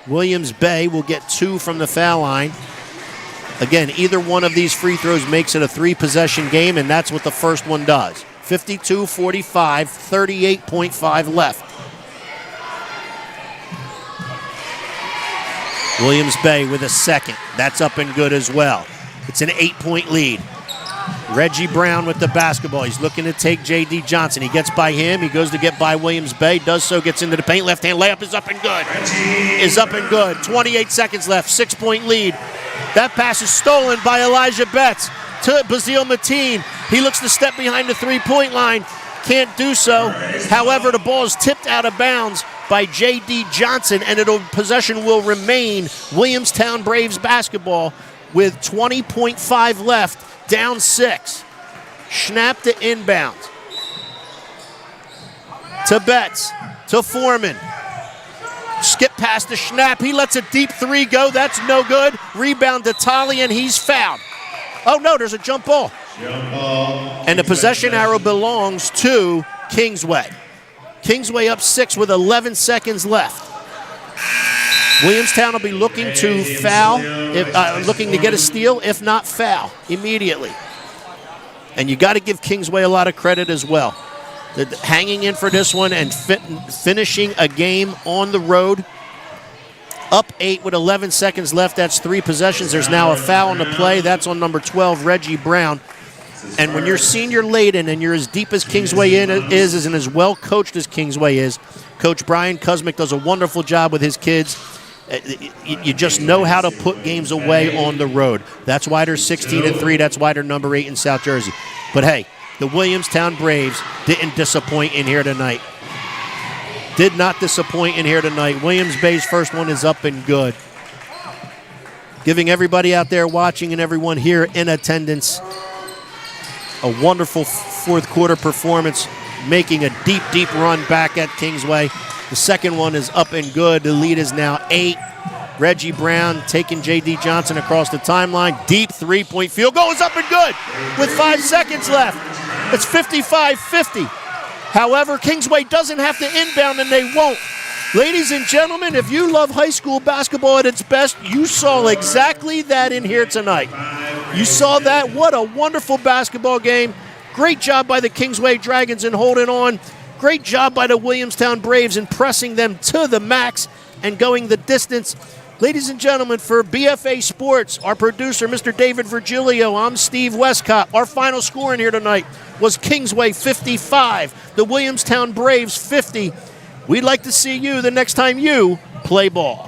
Williams Bay will get 2 from the foul line. Again, either one of these free throws makes it a 3-possession game, and that's what the first one does. 52-45, 38.5 left. Williams Bay with a second. That's up and good as well. It's an 8-point lead. Reggie Brown with the basketball. He's looking to take J.D. Johnson. He gets by him. He goes to get by Williams Bay. Does so, gets into the paint. Left-hand layup is up and good. Is up and good. 28 seconds left. 6-point lead. That pass is stolen by Elijah Betts to Basile Mateen. He looks to step behind the 3-point line. Can't do so. However, the ball is tipped out of bounds by J.D. Johnson, and possession will remain Williamstown Braves basketball with 20.5 left. Down 6. Schnapp to inbounds. To Betts. To Foreman. Skip past to Schnapp. He lets a deep 3 go. That's no good. Rebound to Tolley, and he's fouled. Oh, no, there's a jump ball. And the possession arrow belongs to Kingsway. Kingsway up 6 with 11 seconds left. Williamstown will be looking to foul, looking to get a steal, if not foul, immediately. And you got to give Kingsway a lot of credit as well. Hanging in for this one and finishing a game on the road. Up 8 with 11 seconds left. That's 3 possessions. There's now a foul on the play. That's on number 12, Reggie Brown. And when you're senior laden and you're as deep as Kingsway is and as well coached as Kingsway is, Coach Brian Kuzmic does a wonderful job with his kids. You just know how to put games away on the road. That's why they're 16-3. That's why they're number 8 in South Jersey. But hey, the Williamstown Braves didn't disappoint in here tonight. Did not disappoint in here tonight. Williams Bay's first one is up and good. Giving everybody out there watching and everyone here in attendance a wonderful fourth quarter performance, making a deep, deep run back at Kingsway. The second one is up and good. The lead is now 8. Reggie Brown taking J.D. Johnson across the timeline. Deep three-point field goal is up and good with 5 seconds left. It's 55-50. However, Kingsway doesn't have to inbound, and they won't. Ladies and gentlemen, if you love high school basketball at its best, you saw exactly that in here tonight. You saw that. What a wonderful basketball game. Great job by the Kingsway Dragons in holding on. Great job by the Williamstown Braves in pressing them to the max and going the distance. Ladies and gentlemen, for BFA Sports, our producer, Mr. David Virgilio, I'm Steve Westcott. Our final score in here tonight was Kingsway 55, the Williamstown Braves 50. We'd like to see you the next time you play ball.